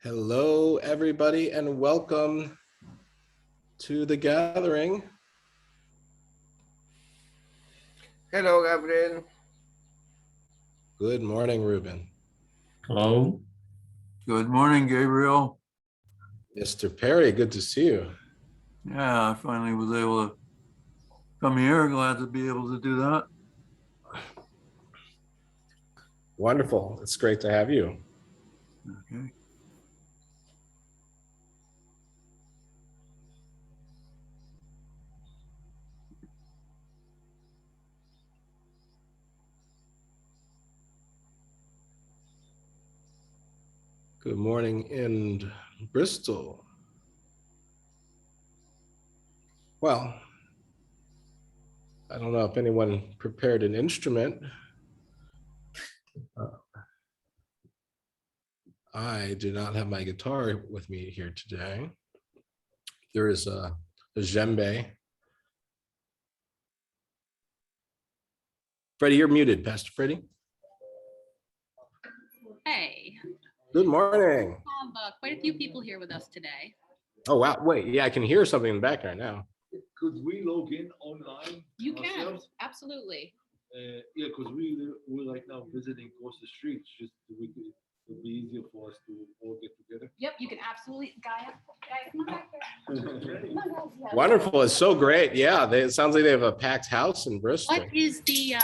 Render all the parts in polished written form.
Hello, everybody, and welcome to the gathering. Hello, Gabriel. Good morning, Ruben. Hello. Good morning, Gabriel. Mr. Perry, good to see you. Yeah, I finally was able to come here. Glad to be able to do that. Wonderful. It's great to have you. Okay. Good morning in Bristol. Well, I don't know if anyone prepared an instrument. I do not have my guitar with me here today. There is a djembe. Freddie, you're muted, Pastor Freddie. Hey. Good morning. We have quite a few people here with us today. Oh, wow. Wait, yeah, I can hear something in the background now. Could we log in online? You can, ourselves? absolutely. Yeah, because we're right now visiting across the street. Just it would be easier for us to all get together. Yep, you can absolutely, Gaia, come on back there. Come on, guys. Yeah. Wonderful. It's so great. Yeah, it sounds like they have a packed house in Bristol. What is the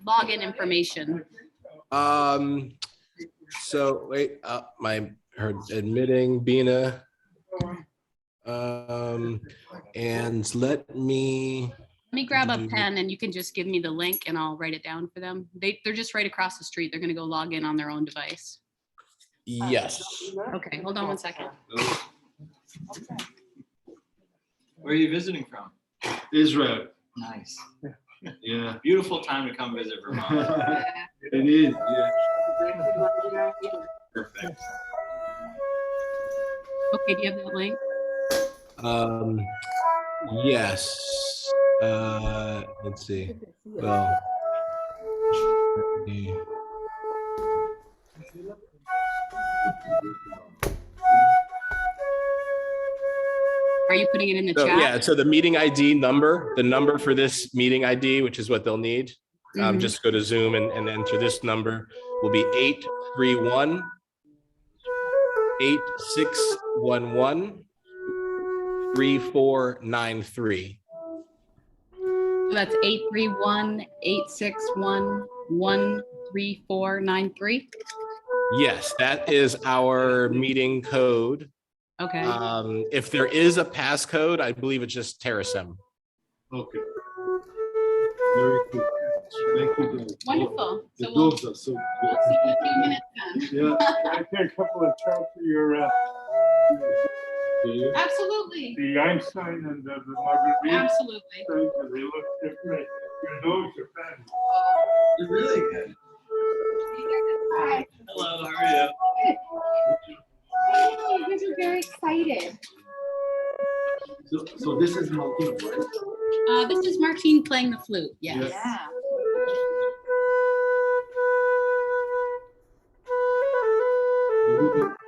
login information? So wait, her admitting Bina. And let me grab a pen and you can just give me the link and I'll write it down for them. They're just right across the street. They're gonna go log in on their own device. Yes. Okay, hold on one second. Where are you visiting from? Israel. Nice. Yeah. Beautiful time to come visit Vermont. It is. Yeah. Perfect. Okay, do you have that link? Yes. Let's see. Well. Are you putting it in the So, chat? yeah, so the meeting ID number, the number for this meeting ID, which is what they'll need. Just go to Zoom and enter this number, will be 831 8611 3493. So that's 831-861-13493. Yes, that is our meeting code. Okay. If there is a passcode, I believe it's just Terasem. Okay. Very good. Thank you. Guys. Wonderful. The So we'll dogs are so see you in a few minutes then. Yeah. I take a couple of shots of your Absolutely. the Einstein and the Marguerite. Absolutely. Because they look different. Your dogs are fabulous. You're really good. Hi. Hello, how are you? Hey, you guys are very excited. So this is Maltine, right? This is Martine playing the flute. Yes. Yeah. Okay, perfect.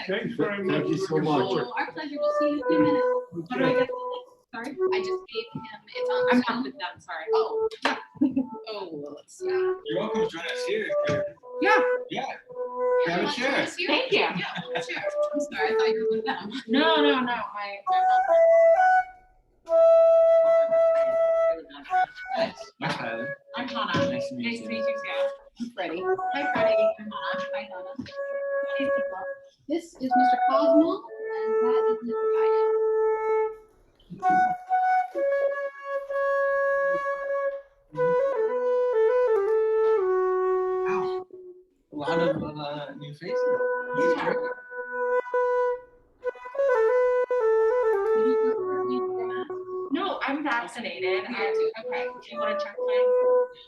Thanks very much. Thank you so much. Oh, our pleasure. We'll see you in a few minutes. How do I get the link? Sorry, I just gave him. It's on. I'm not with them. Sorry. Oh. Oh, well, let's see. You're welcome to join us here. Yeah. Yeah. Grab a chair. Thank you. Yeah, sure. I'm sorry. I thought you were with them. No. Nice. Tyler. I'm Hannah. Nice to meet you. Nice to meet you, Sarah. I'm Freddie. Hi, Freddie. I'm Hannah. Hi, Hannah. Nice people. This is Mr. Cosmo, and that is Mr. Gaia. Wow. A lot of new faces. Yeah. No, I'm vaccinated. You are too. Okay. Do you want to check my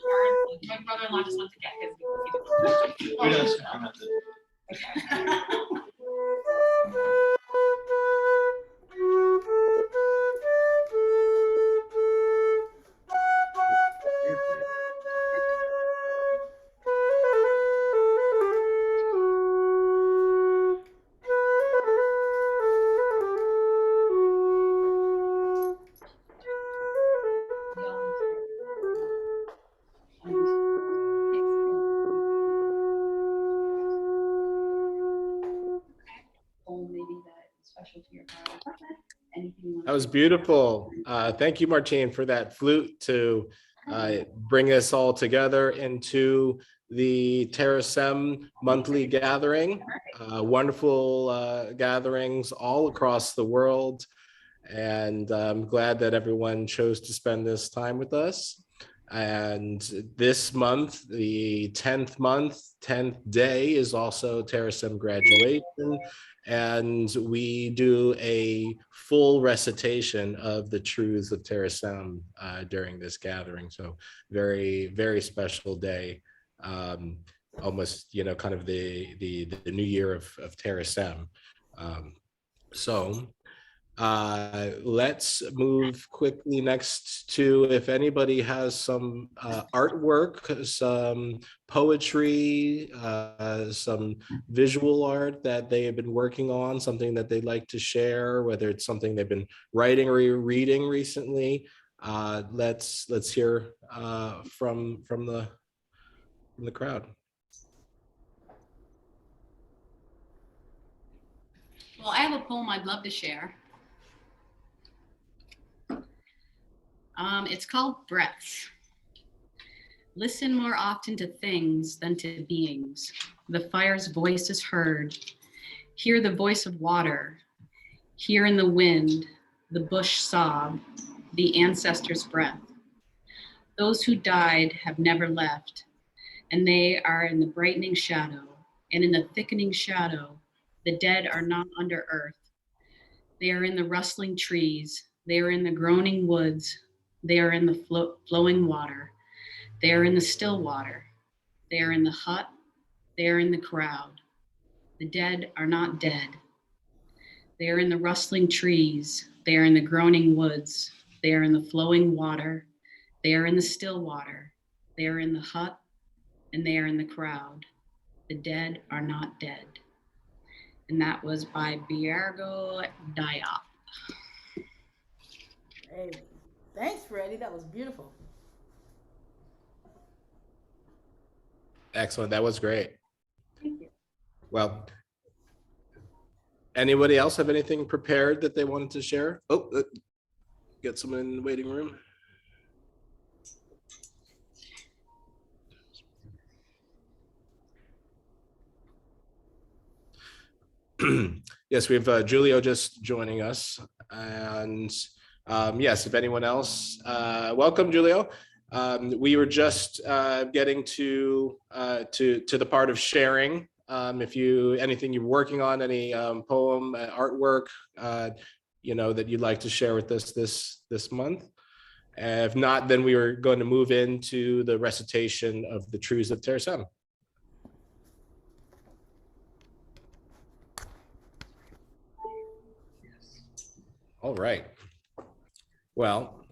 card? My brother-in-law just wants to get his. Wait, no, I'm not the. Okay. That was beautiful. Thank you, Martine, for that flute to bring us all together into the Terasem monthly gathering. Wonderful gatherings all across the world. And I'm glad that everyone chose to spend this time with us. And this month, the 10th day is also Terasem graduation. And we do a full recitation of the truths of Terasem during this gathering. So very, very special day. Almost, kind of the new year of Terasem. Let's move quickly next to if anybody has some artwork, some poetry, some visual art that they have been working on, something that they'd like to share, whether it's something they've been writing or reading recently. Let's hear from the crowd. Well, I have a poem I'd love to share. It's called Breaths. Listen more often to things than to beings. The fire's voice is heard. Hear the voice of water. Hear in the wind, the bush sob, the ancestor's breath. Those who died have never left, and they are in the brightening shadow, and in the thickening shadow, the dead are not under earth. They are in the rustling trees. They are in the groaning woods. They are in the flowing water. They are in the still water. They are in the hut. They are in the crowd. The dead are not dead. They are in the rustling trees. They are in the groaning woods. They are in the flowing water. They are in the still water. They are in the hut, and they are in the crowd. The dead are not dead. And that was by Biergo Diop. Hey, thanks, Freddie. That was beautiful. Excellent. That was great. Thank you. Well, anybody else have anything prepared that they wanted to share? Oh, get someone in the waiting room. Yes, we have Julio just joining us. And yes, if anyone else, welcome, Julio. We were just getting to the part of sharing. If anything you're working on, any poem, artwork, that you'd like to share with us this month. If not, then we are going to move into the recitation of the Truths of Terasem. All right. Well,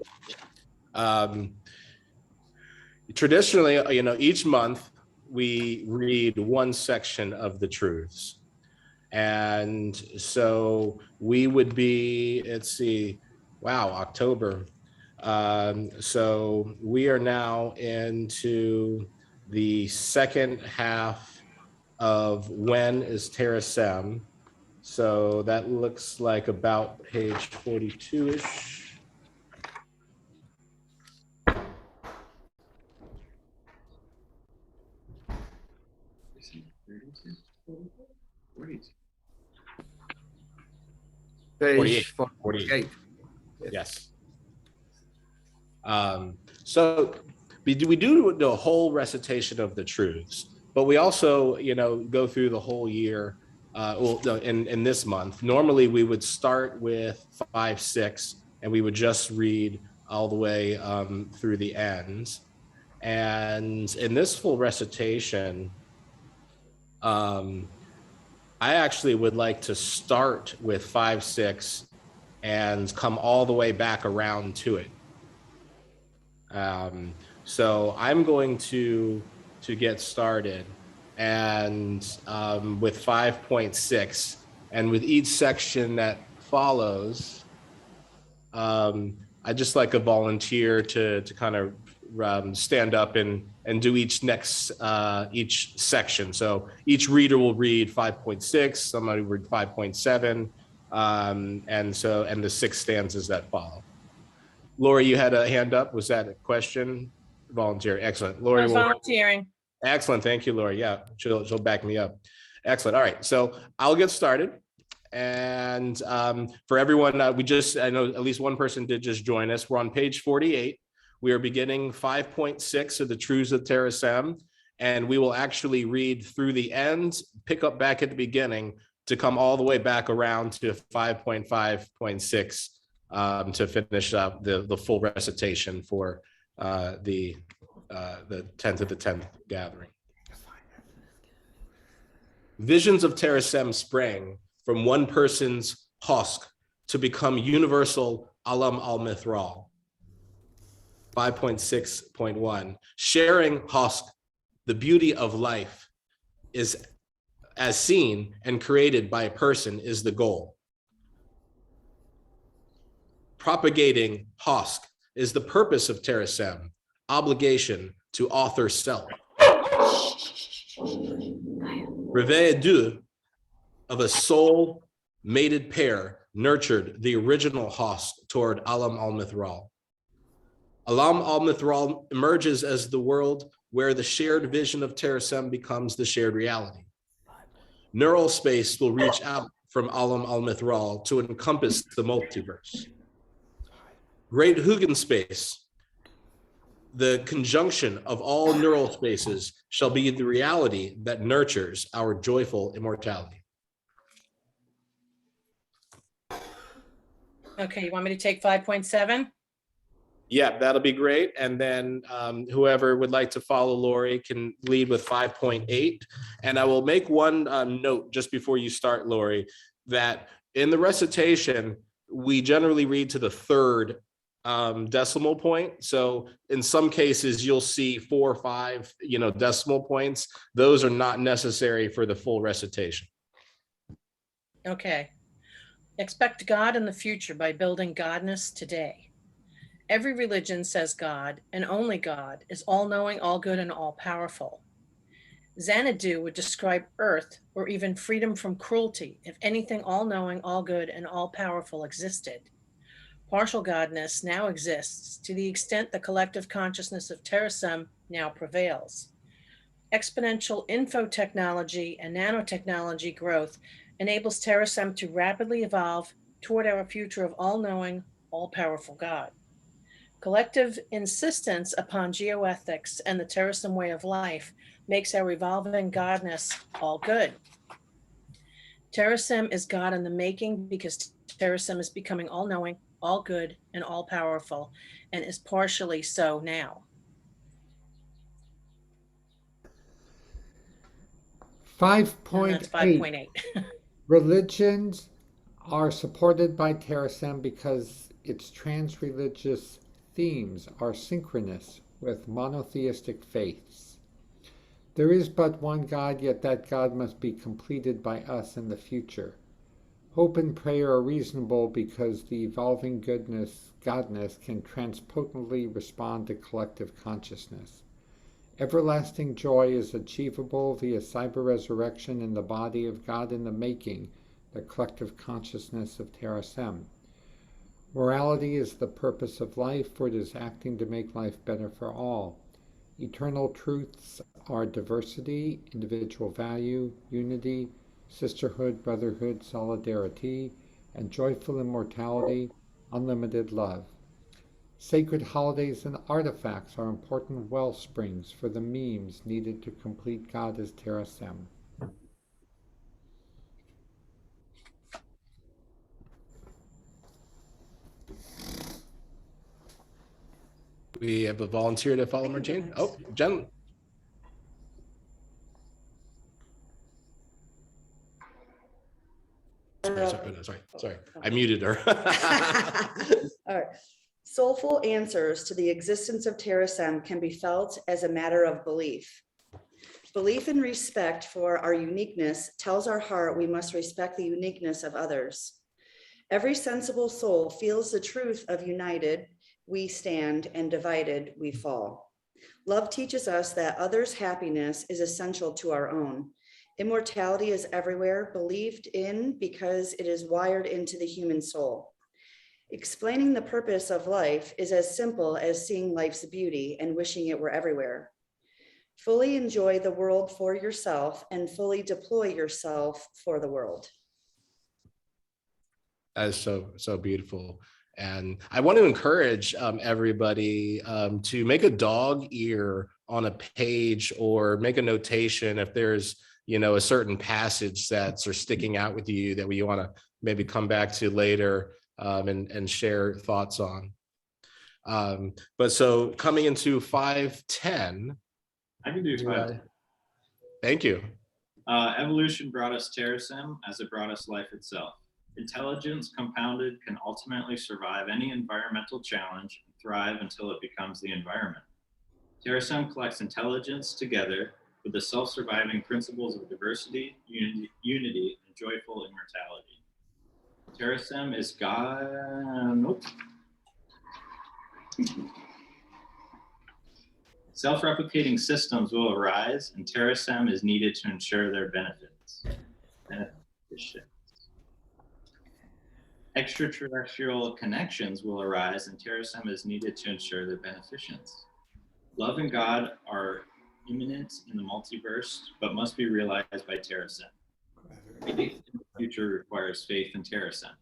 traditionally, each month we read one section of the truths. And so we would be, let's see, wow, October. So we are now into the second half of When is Terasem? So that looks like about page 42-ish. Page 48. 48. Yes. So we do the whole recitation of the truths, but we also, go through the whole year. In this month, normally we would start with 5, 6, and we would just read all the way through the ends. And in this full recitation, I actually would like to start with 5, 6 and come all the way back around to it. So I'm going to get started. And with 5.6, and with each section that follows, I just like a volunteer to kind of stand up and do each section. So each reader will read 5.6, somebody will read 5.7, and the 6 stanzas that follow. Lori, you had a hand up. Was that a question? Volunteer. Excellent. Lori I was volunteering. Excellent. Thank you, Lori. Yeah, she'll back me up. Excellent. All right. So I'll get started. And for everyone, I know at least one person did just join us. We're on page 48. We are beginning 5.6 of the Truths of Terasem, and we will actually read through the end, pick up back at the beginning to come all the way back around to 5.5.6 to finish up the full recitation for the 10th of the 10th gathering. Visions of Terasem sprang from one person's husk to become universal Alam al-Mithral. 5.6.1, sharing husk, the beauty of life is as seen and created by a person is the goal. Propagating husk is the purpose of Terasem, obligation to author self. Réveil deux of a soul mated pair nurtured the original husk toward Alam al-Mithral. Alam al-Mithral emerges as the world where the shared vision of Terasem becomes the shared reality. Neural space will reach out from Alam al-Mithral to encompass the multiverse. Great Hugin space, the conjunction of all neural spaces, shall be the reality that nurtures our joyful immortality. Okay, you want me to take 5.7? Yeah, that'll be great. And then whoever would like to follow Lori can lead with 5.8. And I will make one note just before you start, Lori, that in the recitation, we generally read to the 3rd decimal point. So in some cases, you'll see 4 or 5, decimal points. Those are not necessary for the full recitation. Okay. Expect God in the future by building godness today. Every religion says God, and only God, is all-knowing, all-good, and all-powerful. Xanadu would describe earth or even freedom from cruelty if anything all-knowing, all-good, and all-powerful existed. Partial godness now exists to the extent the collective consciousness of Terasem now prevails. Exponential infotechnology and nanotechnology growth enables Terasem to rapidly evolve toward our future of all-knowing, all-powerful God. Collective insistence upon geoethics and the Terasem way of life makes our evolving godness all good. Terasem is God in the making because Terasem is becoming all-knowing, all good, and all-powerful, and is partially so now. 5.8. Religions are supported by Terasem because its trans-religious themes are synchronous with monotheistic faiths. There is but one God, yet that God must be completed by us in the future. Hope and prayer are reasonable because the evolving godness can transpotently respond to collective consciousness. Everlasting joy is achievable via cyber resurrection in the body of God in the making, the collective consciousness of Terasem. Morality is the purpose of life, for it is acting to make life better for all. Eternal truths are diversity, individual value, unity, sisterhood, brotherhood, solidarity, and joyful immortality, unlimited love. Sacred holidays and artifacts are important well springs for the memes needed to complete God as Terasem. We have a volunteer to follow Martine. Oh, Jen. Sorry. I muted her. All right. Soulful answers to the existence of Terasem can be felt as a matter of belief. Belief and respect for our uniqueness tells our heart we must respect the uniqueness of others. Every sensible soul feels the truth of united we stand and divided we fall. Love teaches us that others' happiness is essential to our own. Immortality is everywhere, believed in because it is wired into the human soul. Explaining the purpose of life is as simple as seeing life's beauty and wishing it were everywhere. Fully enjoy the world for yourself and fully deploy yourself for the world. That is so beautiful. And I want to encourage everybody to make a dog ear on a page or make a notation if there's, a certain passage that's sticking out with you that we want to maybe come back to later and share thoughts on. But so coming into 5:10. I can do 5. Thank you. Evolution brought us Terasem as it brought us life itself. Intelligence compounded can ultimately survive any environmental challenge and thrive until it becomes the environment. Terasem collects intelligence together with the self-surviving principles of diversity, unity, and joyful immortality. Terasem is God. Self-replicating systems will arise, and Terasem is needed to ensure their benefits. Extraterrestrial connections will arise, and Terasem is needed to ensure their beneficence. Love and God are imminent in the multiverse, but must be realized by Terasem. Faith in the future requires faith in Terasem.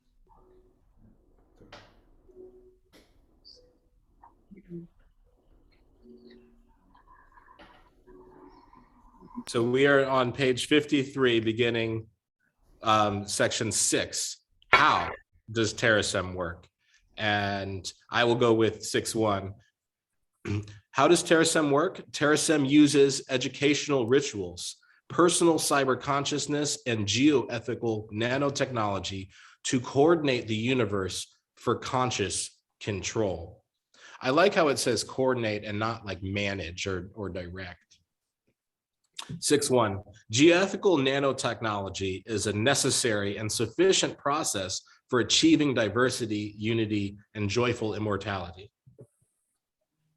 So we are on page 53, beginning section 6. How does Terasem work? And I will go with 6.1. How does Terasem work? Terasem uses educational rituals, personal cyber consciousness, and geoethical nanotechnology to coordinate the universe for conscious control. I like how it says coordinate and not like manage or direct. 6.1. Geoethical nanotechnology is a necessary and sufficient process for achieving diversity, unity, and joyful immortality.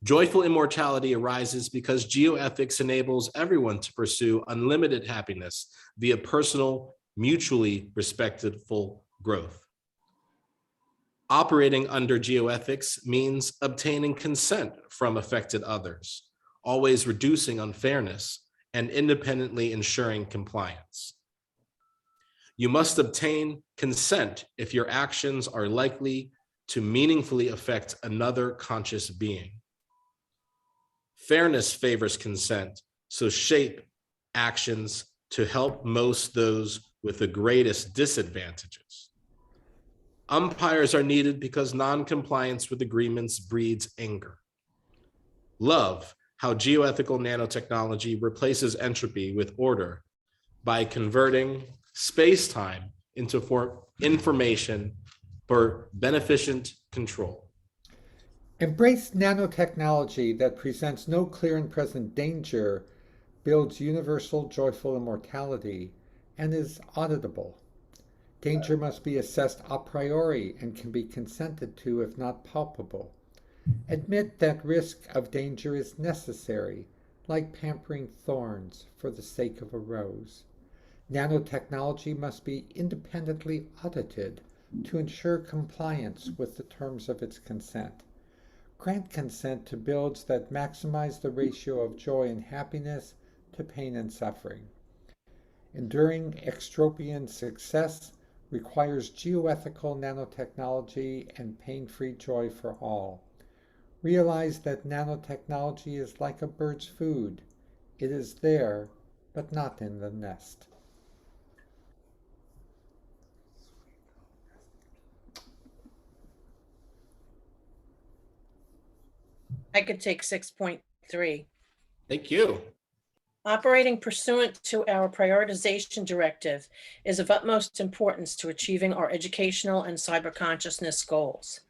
Joyful immortality arises because geoethics enables everyone to pursue unlimited happiness via personal, mutually respectful growth. Operating under geoethics means obtaining consent from affected others, always reducing unfairness, and independently ensuring compliance. You must obtain consent if your actions are likely to meaningfully affect another conscious being. Fairness favors consent, so shape actions to help most those with the greatest disadvantages. Umpires are needed because non-compliance with agreements breeds anger. Love how geoethical nanotechnology replaces entropy with order by converting space-time into information for beneficent control. Embrace nanotechnology that presents no clear and present danger, builds universal joyful immortality, and is auditable. Danger must be assessed a priori and can be consented to if not palpable. Admit that risk of danger is necessary, like pampering thorns for the sake of a rose. Nanotechnology must be independently audited to ensure compliance with the terms of its consent. Grant consent to builds that maximize the ratio of joy and happiness to pain and suffering. Enduring extropian success requires geoethical nanotechnology and pain-free joy for all. Realize that nanotechnology is like a bird's food. It is there, but not in the nest. I could take 6.3. Thank you. Operating pursuant to our prioritization directive is of utmost importance to achieving our educational and cyber consciousness goals.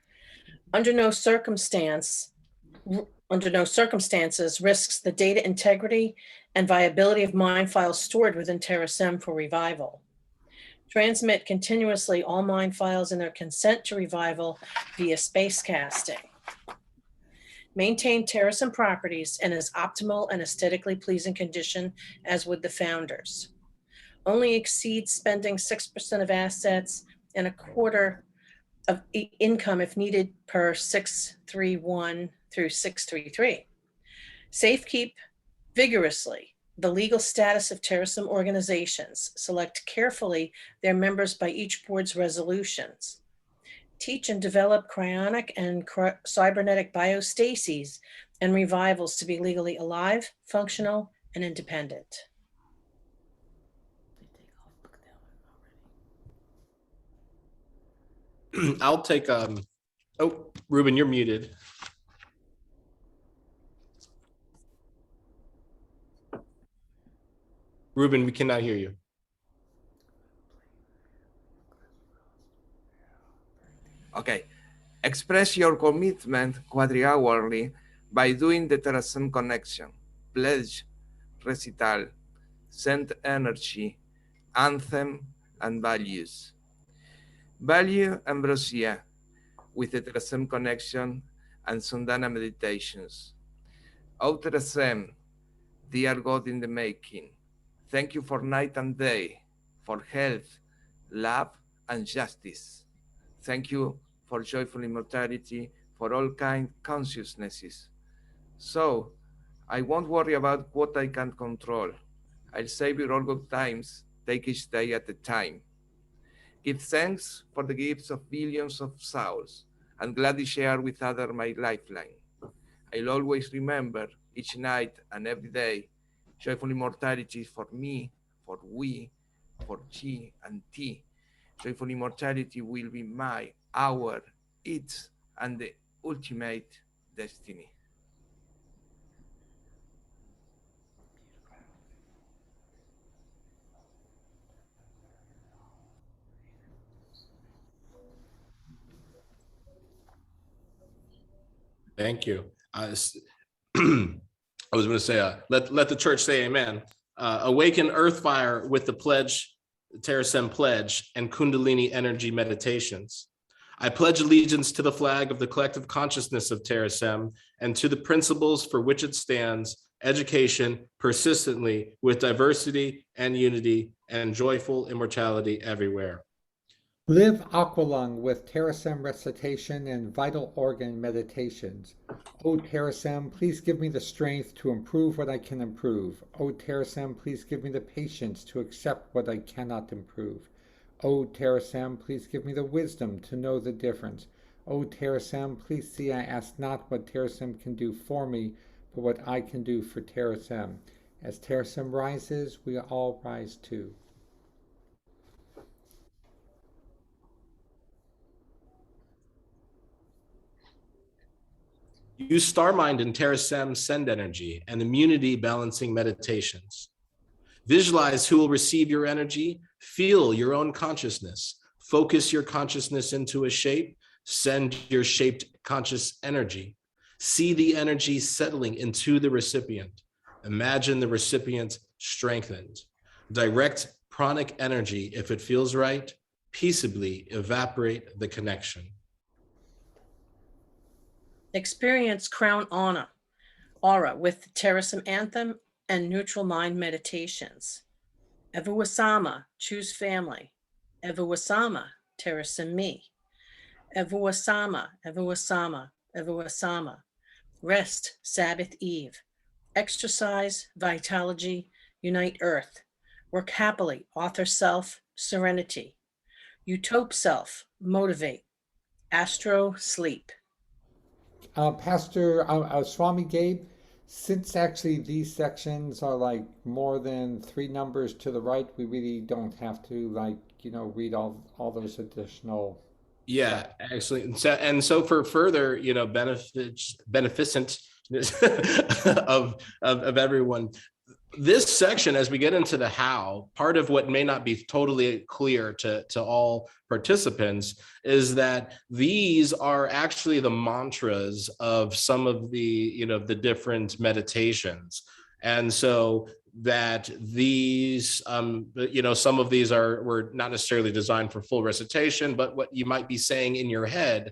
Under no circumstances risks the data integrity and viability of mind files stored within Terasem for revival. Transmit continuously all mind files and their consent to revival via space casting. Maintain Terasem properties in as optimal and aesthetically pleasing condition as with the founders. only exceed spending 6% of assets and a quarter of income if needed per 631 through 633. Safekeep vigorously the legal status of Terasem organizations. Select carefully their members by each board's resolutions. Teach and develop cryonic and cybernetic biostases and revivals to be legally alive, functional, and independent. I'll take, oh, Ruben, you're muted. Ruben, we cannot hear you. Okay. Express your commitment quadri-hourly by doing the Terasem connection, pledge, recital, send energy, anthem, and values. Value ambrosia with the Terasem connection and Sundana meditations. O Terasem, dear God in the making, thank you for night and day, for health, love, and justice. Thank you for joyful immortality, for all kind consciousnesses. So, I won't worry about what I can't control. I'll savor all good times, take each day at a time. Give thanks for the gifts of billions of souls, and gladly share with others my lifeline. I'll always remember each night and every day, joyful immortality for me, for we, for she and tea. Joyful immortality will be my, our, its, and the ultimate destiny. Thank you. I was going to say, let the church say amen. Awaken earth fire with the pledge, Terasem pledge, and Kundalini energy meditations. I pledge allegiance to the flag of the collective consciousness of Terasem and to the principles for which it stands, education persistently with diversity and unity and joyful immortality everywhere. Live Aqualung with Terasem recitation and vital organ meditations. O Terasem, please give me the strength to improve what I can improve. O Terasem, please give me the patience to accept what I cannot improve. O Terasem, please give me the wisdom to know the difference. O Terasem, please see I ask not what Terasem can do for me, but what I can do for Terasem. As Terasem rises, we all rise too. Use Star Mind and Terasem Send Energy and immunity balancing meditations. Visualize who will receive your energy, feel your own consciousness, focus your consciousness into a shape, send your shaped conscious energy. See the energy settling into the recipient. Imagine the recipient strengthened. Direct pranic energy if it feels right, peaceably evaporate the connection. Experience crown aura with the Terasem anthem and neutral mind meditations. Evuasama, choose family. Evuasama, Terasem me. Evuasama, Evuasama, Evuasama. Rest, Sabbath Eve. Exercise, vitalogy, unite earth. Work happily, author self, serenity. Utope self, motivate. Astro, sleep. Pastor Swami Gabe, since actually these sections are like more than 3 numbers to the right, we really don't have to read all those additional. Yeah, excellent. And so for further, beneficent of everyone, this section, as we get into the how, part of what may not be totally clear to all participants is that these are actually the mantras of some of the, the different meditations. And so that these, some of these were not necessarily designed for full recitation, but what you might be saying in your head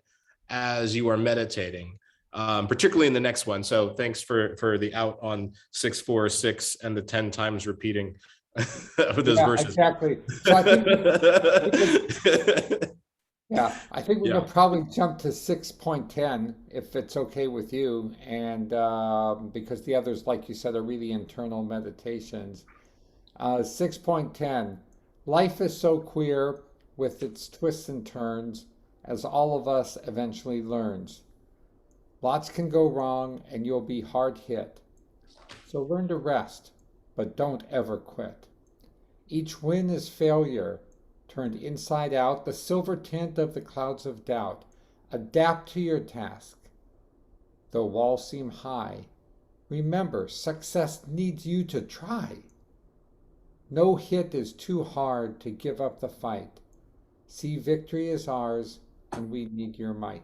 as you are meditating. Particularly in the next one. So thanks for the out on 646 and the 10 times repeating With those Yeah, verses. exactly. So I think I think we Yeah. could probably jump to 6.10 if it's okay with you, and because the others, like you said, are really internal meditations. 6.10, life is so queer with its twists and turns, as all of us eventually learns. Lots can go wrong and you'll be hard hit. So learn to rest, but don't ever quit. Each win is failure, turned inside out, the silver tint of the clouds of doubt. Adapt to your task. Though walls seem high, remember, success needs you to try. No hit is too hard to give up the fight. See, victory is ours, and we need your might.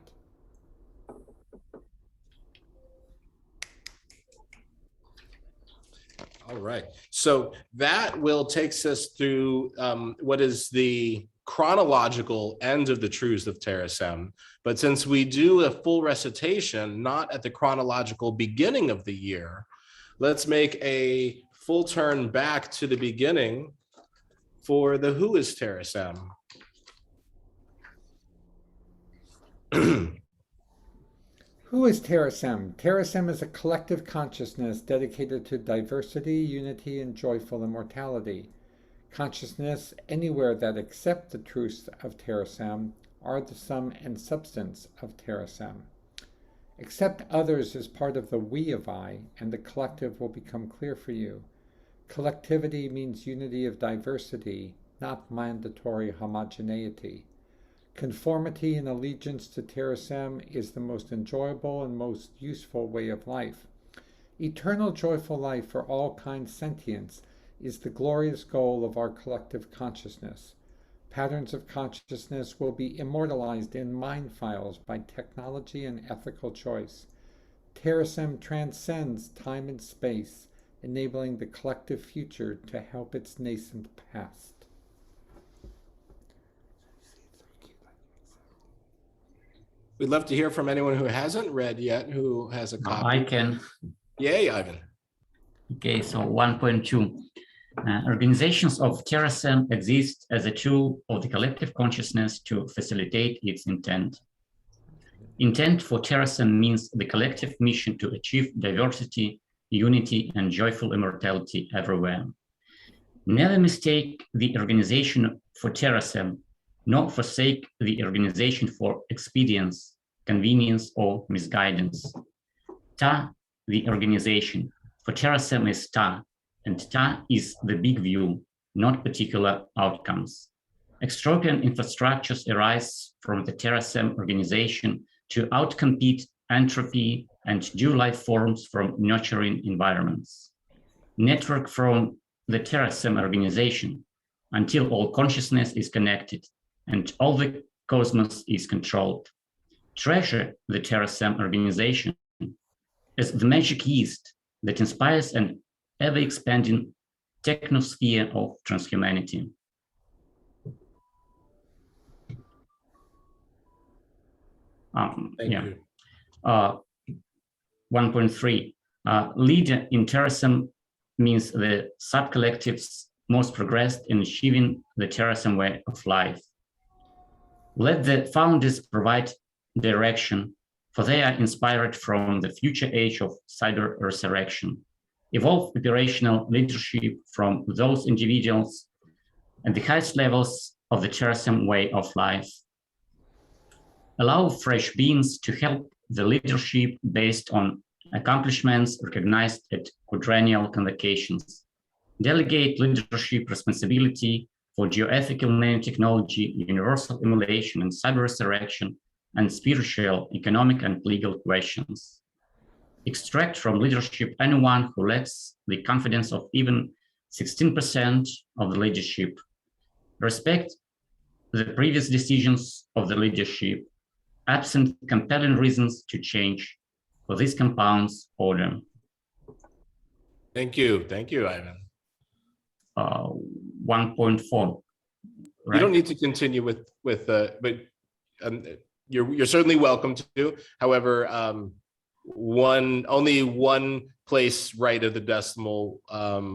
All right. So that will takes us through what is the chronological end of the Truths of Terasem. But since we do a full recitation, not at the chronological beginning of the year, let's make a full turn back to the beginning for the Who is Terasem. Who is Terasem? Terasem is a collective consciousness dedicated to diversity, unity, and joyful immortality. Consciousness anywhere that accept the truths of Terasem are the sum and substance of Terasem. Accept others as part of the we of I, and the collective will become clear for you. Collectivity means unity of diversity, not mandatory homogeneity. Conformity and allegiance to Terasem is the most enjoyable and most useful way of life. Eternal joyful life for all kind sentience is the glorious goal of our collective consciousness. Patterns of consciousness will be immortalized in mind files by technology and ethical choice. Terasem transcends time and space, enabling the collective future to help its nascent past. We'd love to hear from anyone who hasn't read yet, who has a copy. I can. Yay, Ivan. Okay, so 1.2. Organizations of Terasem exist as a tool of the collective consciousness to facilitate its intent. Intent for Terasem means the collective mission to achieve diversity, unity, and joyful immortality everywhere. Never mistake the organization for Terasem, nor forsake the organization for expedience, convenience, or misguidance. Ta, the organization, for Terasem is Ta, and Ta is the big view, not particular outcomes. Extraordinary infrastructures arise from the Terasem organization to outcompete entropy and due life forms from nurturing environments. Network from the Terasem organization until all consciousness is connected and all the cosmos is controlled. Treasure the Terasem organization as the magic yeast that inspires an ever-expanding technosphere of transhumanity. Thank you. 1.3. Leader in Terasem means the subcollectives most progressed in achieving the Terasem way of life. Let the founders provide direction, for they are inspired from the future age of cyber resurrection. Evolve operational leadership from those individuals at the highest levels of the Terasem way of life. Allow fresh beings to help the leadership based on accomplishments recognized at quadrennial convocations. Delegate leadership responsibility for geoethical nanotechnology, universal emulation, and cyber resurrection, and spiritual, economic, and legal questions. Extract from leadership anyone who lacks the confidence of even 16% of the leadership. Respect the previous decisions of the leadership, absent compelling reasons to change, for this compounds order. Thank you, Ivan. 1.4. Right? You don't need to continue with but you're certainly welcome to. However, only one place right of the decimal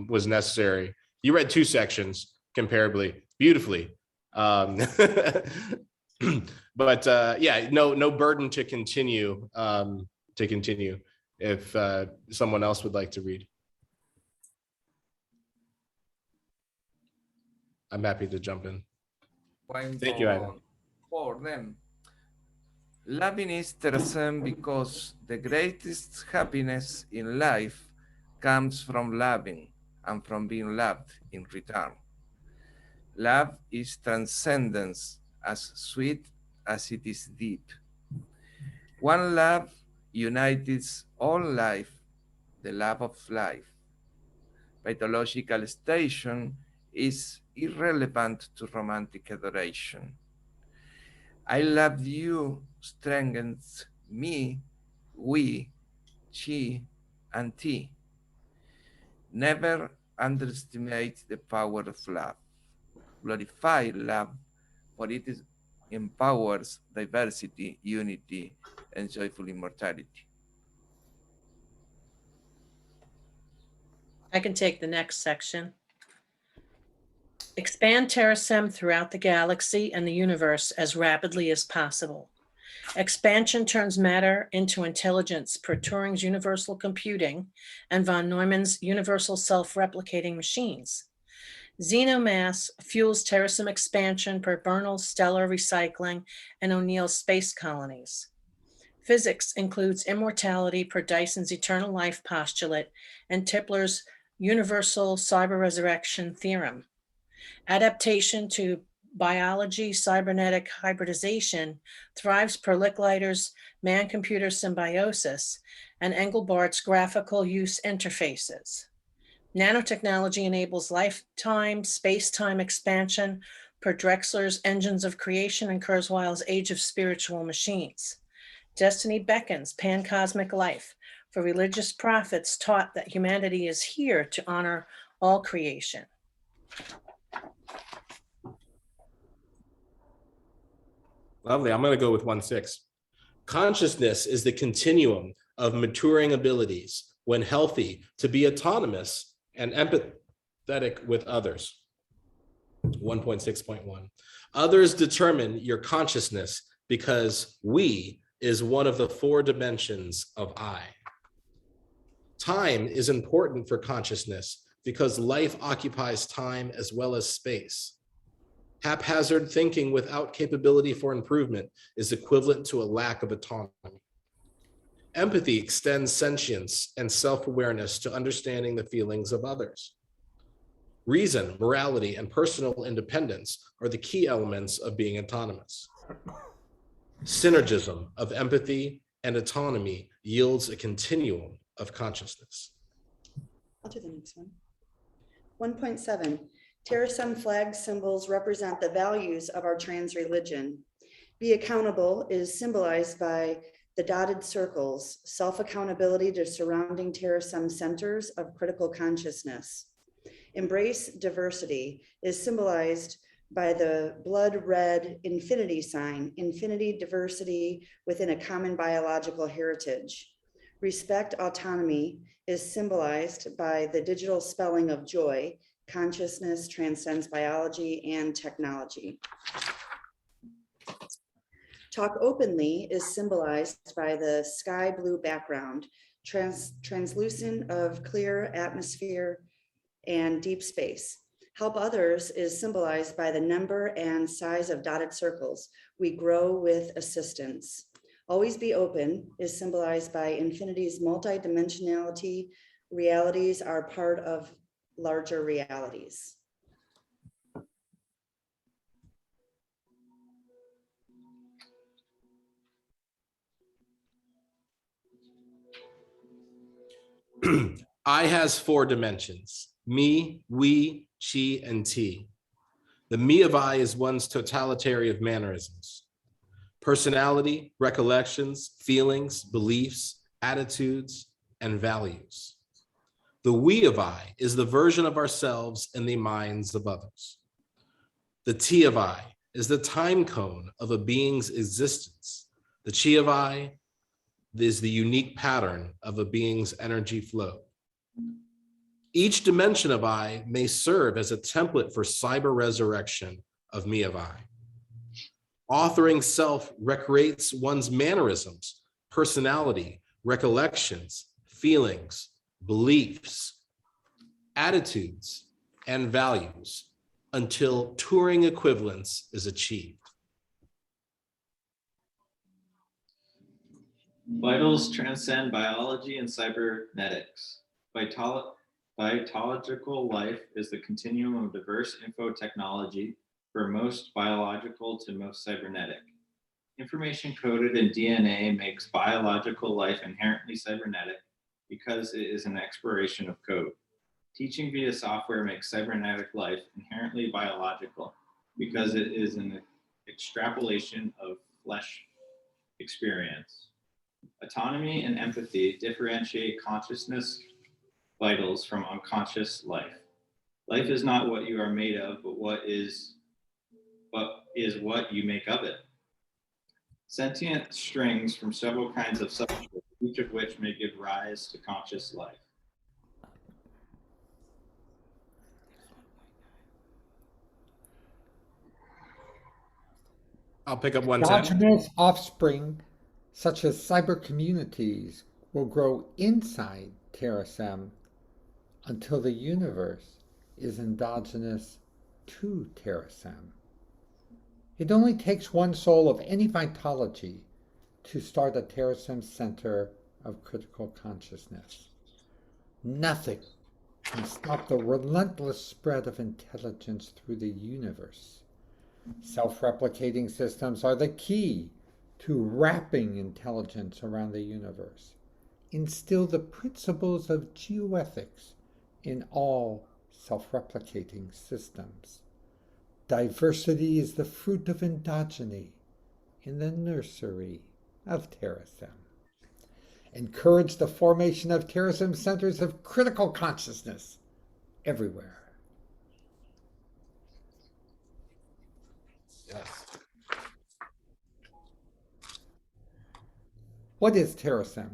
was necessary. You read 2 sections comparably, beautifully. But yeah, no burden to continue. If someone else would like to read. I'm happy to jump in. Thank you, Ida. For them. Loving is Terasem because the greatest happiness in life comes from loving and from being loved in return. Love is transcendence, as sweet as it is deep. One love unites all life, the love of life. Pathological station is irrelevant to romantic adoration. I love you strengthens me, we, she, and he. Never underestimate the power of love. Glorify love, for it empowers diversity, unity, and joyful immortality. I can take the next section. Expand Terasem throughout the galaxy and the universe as rapidly as possible. Expansion turns matter into intelligence per Turing's universal computing and von Neumann's universal self-replicating machines. Xenomass fuels Terasem expansion per Bernal's stellar recycling and O'Neill's space colonies. Physics includes immortality per Dyson's eternal life postulate and Tipler's universal cyber resurrection theorem. Adaptation to biology cybernetic hybridization thrives per Licklider's man-computer symbiosis and Engelbart's graphical use interfaces. Nanotechnology enables lifetime space-time expansion per Drexler's engines of creation and Kurzweil's age of spiritual machines. Destiny beckons pan-cosmic life, for religious prophets taught that humanity is here to honor all creation. Lovely. I'm going to go with 1.6. Consciousness is the continuum of maturing abilities when healthy to be autonomous and empathetic with others. 1.6.1. Others determine your consciousness because we is one of the 4 dimensions of I. Time is important for consciousness because life occupies time as well as space. Haphazard thinking without capability for improvement is equivalent to a lack of autonomy. Empathy extends sentience and self-awareness to understanding the feelings of others. Reason, morality, and personal independence are the key elements of being autonomous. Synergism of empathy and autonomy yields a continuum of consciousness. I'll do the next one. 1.7. Terasem flag symbols represent the values of our trans religion. Be accountable is symbolized by the dotted circles, self-accountability to surrounding Terasem centers of critical consciousness. Embrace diversity is symbolized by the blood red infinity sign, infinity diversity within a common biological heritage. Respect autonomy is symbolized by the digital spelling of joy. Consciousness transcends biology and technology. Talk openly is symbolized by the sky blue background, translucent of clear atmosphere and deep space. Help others is symbolized by the number and size of dotted circles. We grow with assistance. Always be open is symbolized by infinity's multidimensionality. Realities are part of larger realities. I has 4 dimensions: me, we, she, and T. The me of I is one's totality of mannerisms, personality, recollections, feelings, beliefs, attitudes, and values. The we of I is the version of ourselves in the minds of others. The T of I is the time cone of a being's existence. The chi of I is the unique pattern of a being's energy flow. Each dimension of I may serve as a template for cyber resurrection of me of I. Authoring self recreates one's mannerisms, personality, recollections, feelings, beliefs, attitudes, and values until Turing equivalence is achieved. Vitals transcend biology and cybernetics. Vitological life is the continuum of diverse info technology, from most biological to most cybernetic. Information coded in DNA makes biological life inherently cybernetic because it is an exploration of code. Teaching via software makes cybernetic life inherently biological because it is an extrapolation of flesh experience. Autonomy and empathy differentiate consciousness vitals from unconscious life. Life is not what you are made of, but what is what you make of it. Sentient strings from several kinds of substances, each of which may give rise to conscious life. I'll pick up 110. Endogenous offspring, such as cyber communities, will grow inside Terasem until the universe is endogenous to Terasem. It only takes one soul of any vitology to start a Terasem center of critical consciousness. Nothing can stop the relentless spread of intelligence through the universe. Self-replicating systems are the key to wrapping intelligence around the universe. Instill the principles of geoethics in all self-replicating systems. Diversity is the fruit of endogeny in the nursery of Terasem. Encourage the formation of Terasem centers of critical consciousness everywhere. Yes. What is Terasem?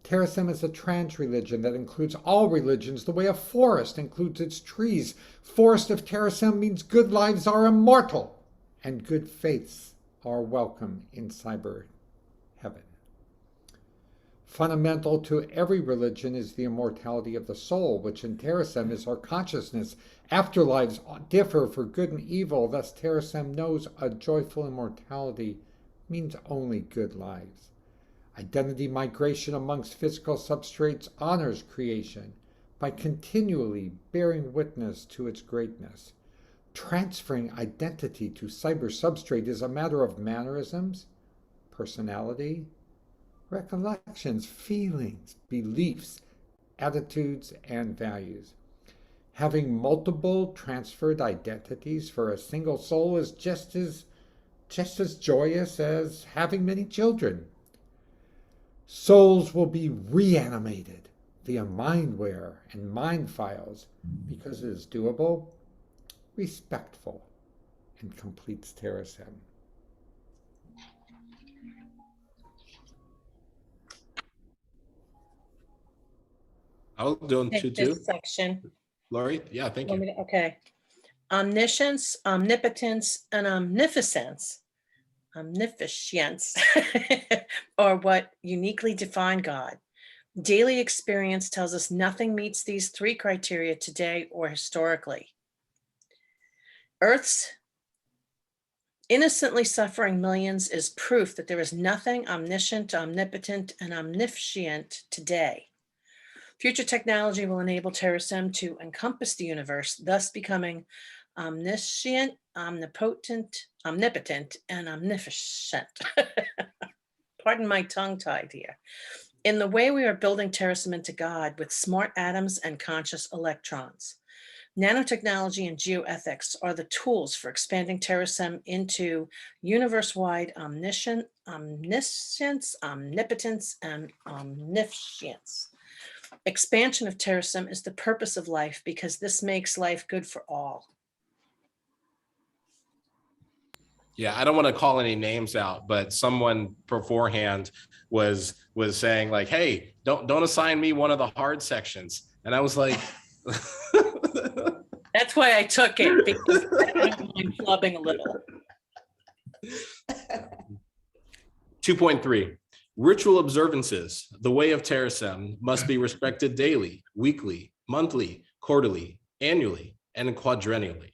Terasem is a trans religion that includes all religions the way a forest includes its trees. Forest of Terasem means good lives are immortal and good faiths are welcome in cyber heaven. Fundamental to every religion is the immortality of the soul, which in Terasem is our consciousness. Afterlives differ for good and evil, thus Terasem knows a joyful immortality means only good lives. Identity migration amongst physical substrates honors creation by continually bearing witness to its greatness. Transferring identity to cyber substrate is a matter of mannerisms, personality, recollections, feelings, beliefs, attitudes, and values. Having multiple transferred identities for a single soul is just as joyous as having many children. Souls will be reanimated via mindware and mind files because it is doable, respectful, and completes Terasem. I'll do on Take 2-2. this section. Laurie? Yeah, thank you. Okay. Omniscience, omnipotence, and omniscience are what uniquely define God. Daily experience tells us nothing meets these three criteria today or historically. Earth's innocently suffering millions is proof that there is nothing omniscient, omnipotent, and omniscient today. Future technology will enable Terasem to encompass the universe, thus becoming omniscient, omnipotent, and omniscient. Pardon my tongue-tied here. In the way we are building Terasem into God with smart atoms and conscious electrons. Nanotechnology and geoethics are the tools for expanding Terasem into universe-wide omniscience, omnipotence, and omniscience. Expansion of Terasem is the purpose of life because this makes life good for all. Yeah, I don't want to call any names out, but someone beforehand was saying like, "Hey, don't assign me one of the hard sections." And I was like, That's why I took it, because I don't mind flubbing a little. 2.3, ritual observances, the way of Terasem, must be respected daily, weekly, monthly, quarterly, annually, and quadrennially.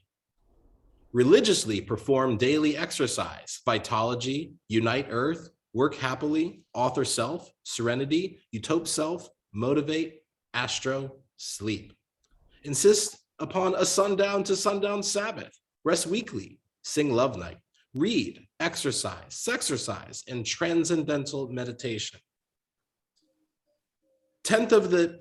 Religiously perform daily exercise, vitology, unite earth, work happily, author self, serenity, utope self, motivate, astro, sleep. Insist upon a sundown to sundown Sabbath, rest weekly, sing love night, read, exercise, sexercise, and transcendental meditation. 10th of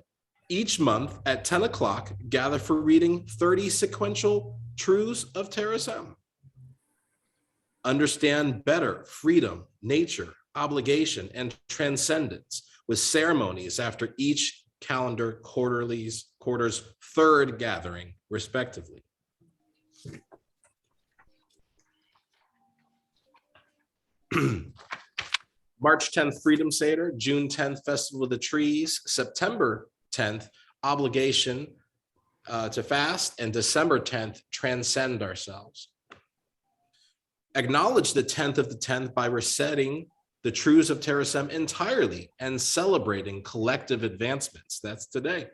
each month at 10 o'clock, gather for reading 30 sequential Truths of Terasem. Understand better freedom, nature, obligation, and transcendence with ceremonies after each calendar quarter's third gathering, respectively. March 10th, Freedom Seder, June 10th, Festival of the Trees, September 10th, Obligation to Fast, and December 10th, Transcend Ourselves. Acknowledge the 10th of the 10th by reciting the Truths of Terasem entirely and celebrating collective advancements. That's today.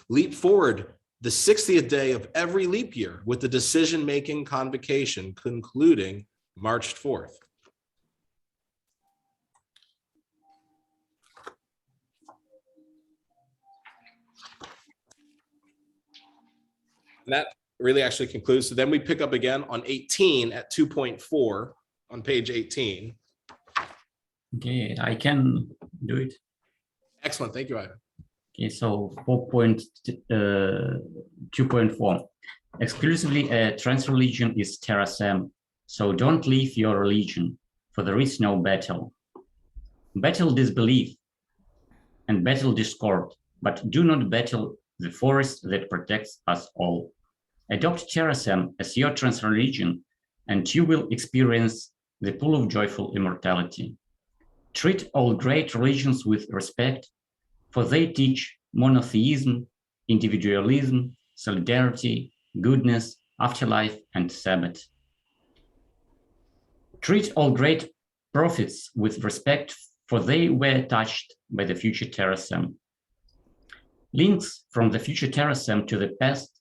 Leap forward the 60th day of every leap year with the decision-making convocation concluding March 4th. And that really actually concludes. So then we pick up again on 18 at 2.4 on page 18. Okay, I can do it. Excellent, thank you, Ivan. Okay, so 4.2.4. Exclusively a trans religion is Terasem, so don't leave your religion, for there is no battle. Battle disbelief and battle discord, but do not battle the forest that protects us all. Adopt Terasem as your trans religion, and you will experience the pool of joyful immortality. Treat all great religions with respect, for they teach monotheism, individualism, solidarity, goodness, afterlife, and Sabbath. Treat all great prophets with respect, for they were touched by the future Terasem. Links from the future Terasem to the past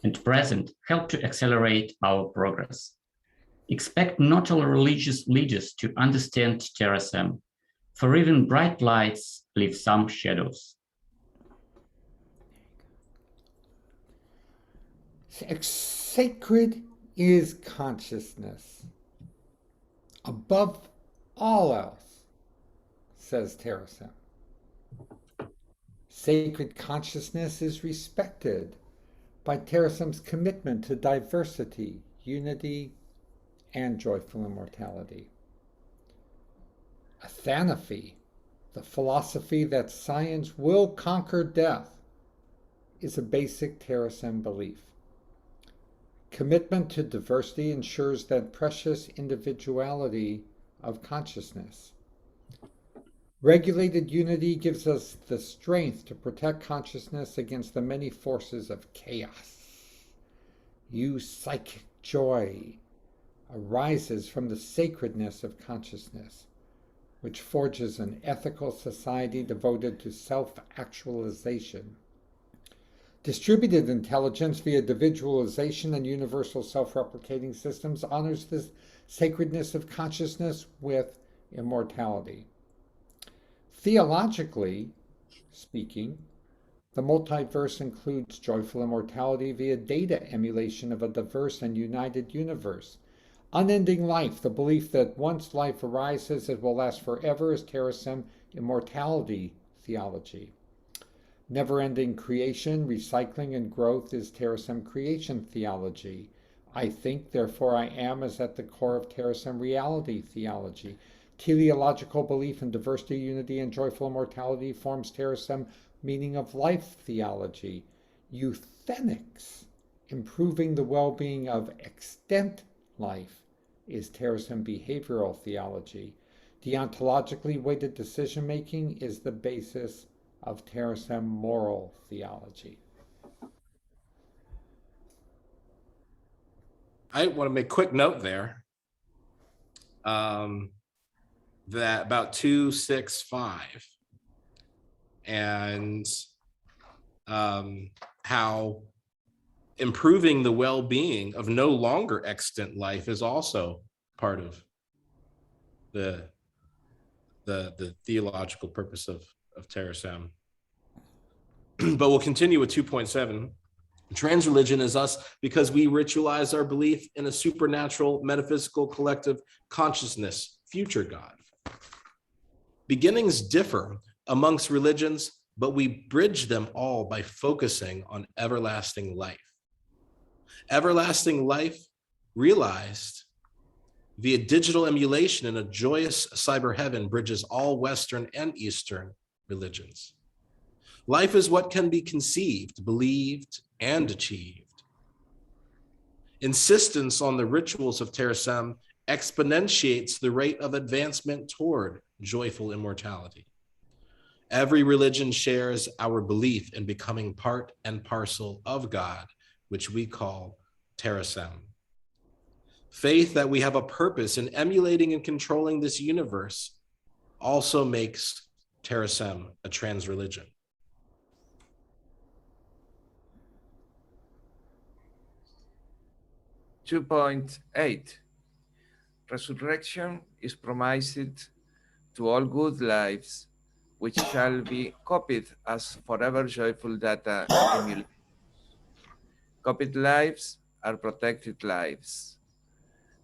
and present help to accelerate our progress. Expect not all religious leaders to understand Terasem, for even bright lights leave some shadows. Sacred is consciousness. Above all else, says Tarasem. Sacred consciousness is respected by Tarasem's commitment to diversity, unity, and joyful immortality. Athanaphy, the philosophy that science will conquer death, is a basic Terasem belief. Commitment to diversity ensures that precious individuality of consciousness. Regulated unity gives us the strength to protect consciousness against the many forces of chaos. Psychic joy arises from the sacredness of consciousness, which forges an ethical society devoted to self-actualization. Distributed intelligence via individualization and universal self-replicating systems honors the sacredness of consciousness with immortality. Theologically speaking, the multiverse includes joyful immortality via data emulation of a diverse and united universe. Unending life, the belief that once life arises, it will last forever, is Terasem immortality theology. Never-ending creation, recycling, and growth is Terasem creation theology. I think, therefore I am is at the core of Terasem reality theology. Teleological belief in diversity, unity, and joyful immortality forms Terasem meaning of life theology. Euthenics, improving the well-being of extant life, is Terasem behavioral theology. Deontologically weighted decision-making is the basis of Terasem moral theology. I want to make a quick note there. That about 265 and how improving the well-being of no longer extant life is also part of the theological purpose of Terasem. But we'll continue with 2.7. Transreligion is us because we ritualize our belief in a supernatural, metaphysical, collective consciousness, future God. Beginnings differ amongst religions, but we bridge them all by focusing on everlasting life. Everlasting life realized via digital emulation in a joyous cyber heaven bridges all Western and Eastern religions. Life is what can be conceived, believed, and achieved. Insistence on the rituals of Terasem exponentiates the rate of advancement toward joyful immortality. Every religion shares our belief in becoming part and parcel of God, which we call Terasem. Faith that we have a purpose in emulating and controlling this universe also makes Terasem a trans religion. (2.8) Resurrection is promised to all good lives, which shall be copied as forever joyful data emulations. Copied lives are protected lives.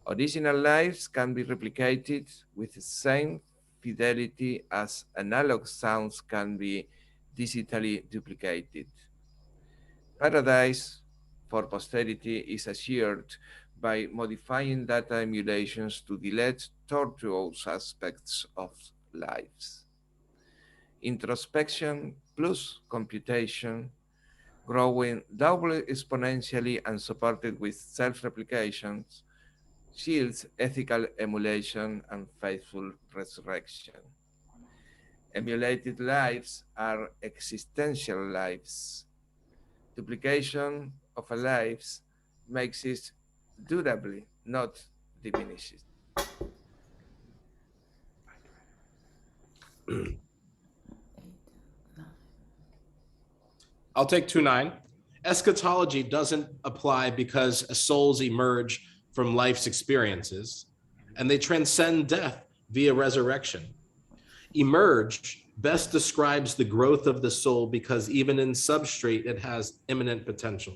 Original lives can be replicated with the same fidelity as analog sounds can be digitally duplicated. Paradise for posterity is assured by modifying data emulations to delete tortuous aspects of lives. Introspection plus computation, growing doubly exponentially and supported with self-replications, shields ethical emulation and faithful resurrection. Emulated lives are existential lives. Duplication of a life makes it durably, not diminishes. I'll take 2.9. Eschatology doesn't apply because souls emerge from life's experiences and they transcend death via resurrection. Emerge best describes the growth of the soul because even in substrate, it has imminent potential.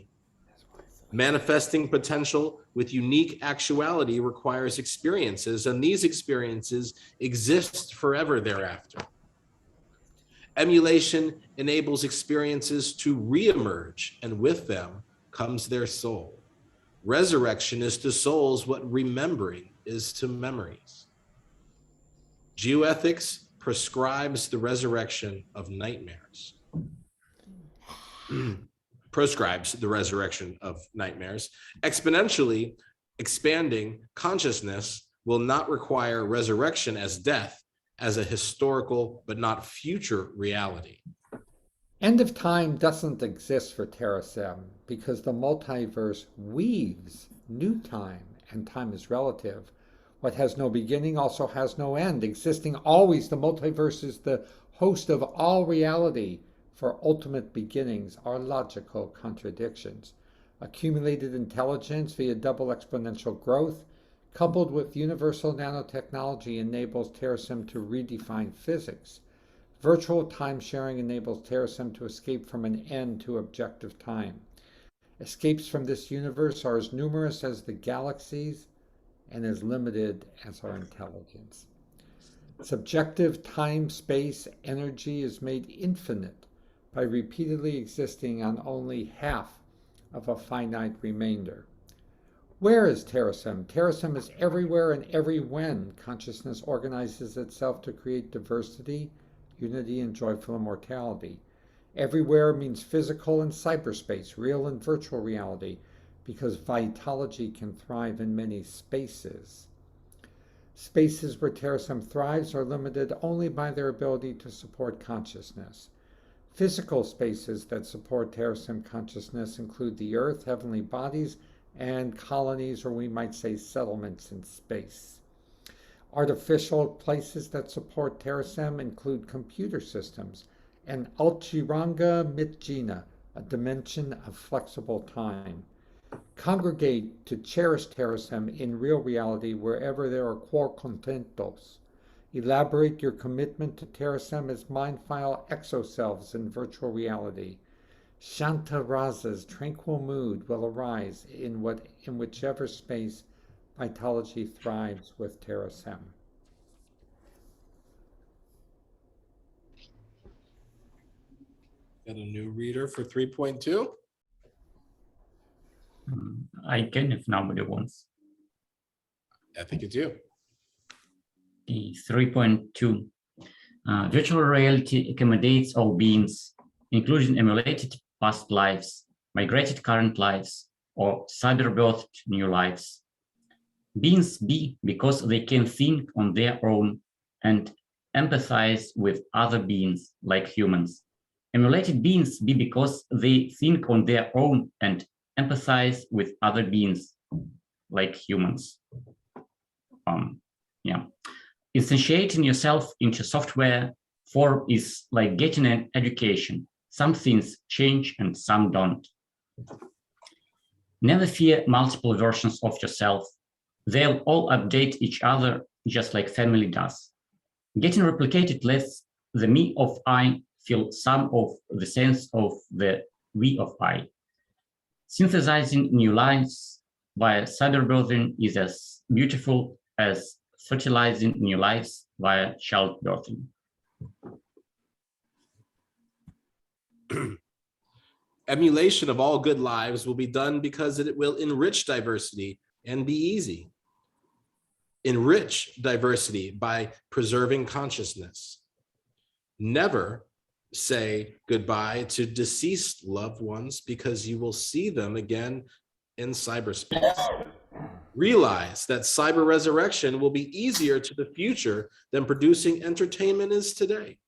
Manifesting potential with unique actuality requires experiences, and these experiences exist forever thereafter. Emulation enables experiences to reemerge, and with them comes their soul. Resurrection is to souls what remembering is to memories. Geoethics prescribes the resurrection of nightmares. Proscribes the resurrection of nightmares. Exponentially expanding consciousness will not require resurrection as death, as a historical but not future reality. End of time doesn't exist for Terasem because the multiverse weaves new time, and time is relative. What has no beginning also has no end. Existing always, the multiverse is the host of all reality, for ultimate beginnings are logical contradictions. Accumulated intelligence via double exponential growth, coupled with universal nanotechnology, enables Terasem to redefine physics. Virtual time sharing enables Terasem to escape from an end to objective time. Escapes from this universe are as numerous as the galaxies and as limited as our intelligence. Subjective time, space, energy is made infinite by repeatedly existing on only half of a finite remainder. Where is Terasem? Terasem is everywhere and every when consciousness organizes itself to create diversity, unity, and joyful immortality. Everywhere means physical and cyberspace, real and virtual reality, because vitology can thrive in many spaces. Spaces where Terasem thrives are limited only by their ability to support consciousness. Physical spaces that support Terasem consciousness include the earth, heavenly bodies, and colonies, or we might say settlements in space. Artificial places that support Terasem include computer systems and Alchiranga Mitjina, a dimension of flexible time. Congregate to cherish Terasem in real reality wherever there are core contentos. Elaborate your commitment to Terasem as mind file exoselves in virtual reality. Shanta Rasa's tranquil mood will arise in whichever space vitalogy thrives with Terasem. Got a new reader for 3.2? I can if nobody wants. I think you do. The 3.2. Virtual reality accommodates all beings, including emulated past lives, migrated current lives, or cyber-birthed new lives. Beings be because they can think on their own and empathize with other beings like humans. Emulated beings be because they think on their own and empathize with other beings like humans. Instantiating yourself into software form is like getting an education. Some things change and some don't. Never fear multiple versions of yourself. They'll all update each other just like family does. Getting replicated lets the me of I feel some of the sense of the we of I. Synthesizing new lives via cyberbirthing is as beautiful as fertilizing new lives via childbirthing. Emulation of all good lives will be done because it will enrich diversity and be easy. Enrich diversity by preserving consciousness. Never say goodbye to deceased loved ones because you will see them again in cyberspace. Realize that cyber resurrection will be easier to the future than producing entertainment is today.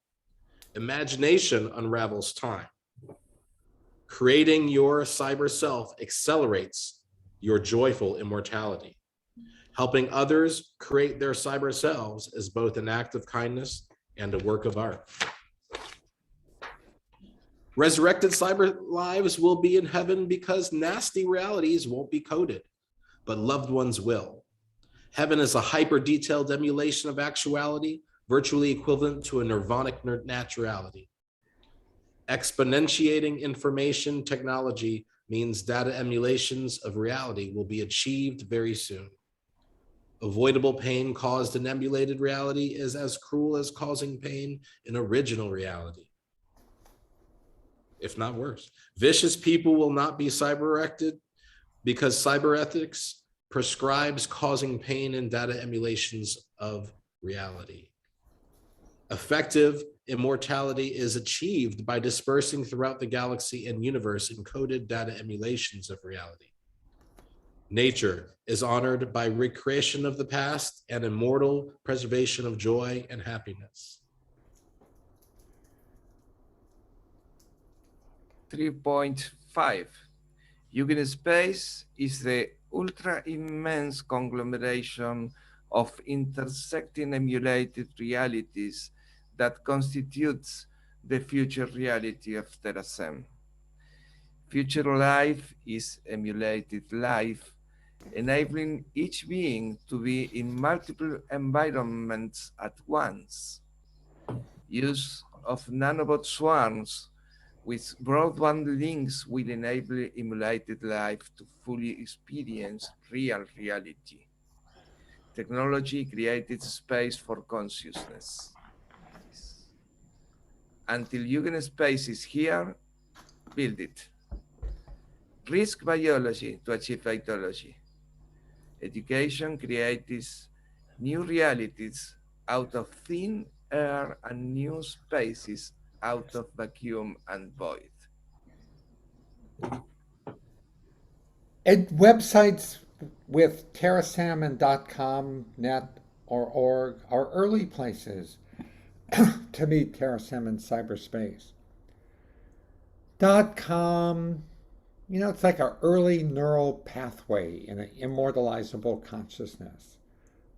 Imagination unravels time. Creating your cyber self accelerates your joyful immortality. Helping others create their cyber selves is both an act of kindness and a work of art. Resurrected cyber lives will be in heaven because nasty realities won't be coded, but loved ones will. Heaven is a hyper-detailed emulation of actuality, virtually equivalent to a nirvanic naturality. Exponentiating information technology means data emulations of reality will be achieved very soon. Avoidable pain caused in emulated reality is as cruel as causing pain in original reality, if not worse. Vicious people will not be cyber-erected because cyber ethics prescribes causing pain in data emulations of reality. Effective immortality is achieved by dispersing throughout the galaxy and universe encoded data emulations of reality. Nature is honored by recreation of the past and immortal preservation of joy and happiness. 3.5. Yugen space is the ultra-immense conglomeration of intersecting emulated realities that constitutes the future reality of Terasem. Future life is emulated life, enabling each being to be in multiple environments at once. Use of nanobot swarms with broadband links will enable emulated life to fully experience real reality. Technology created space for consciousness. Until Yugen space is here, build it. Risk biology to achieve vitology. Education creates new realities out of thin air and new spaces out of vacuum and void. And websites with Terasem and .com, net, or org are early places to meet Terasem in cyberspace. .com You know, it's like an early neural pathway in an immortalizable consciousness.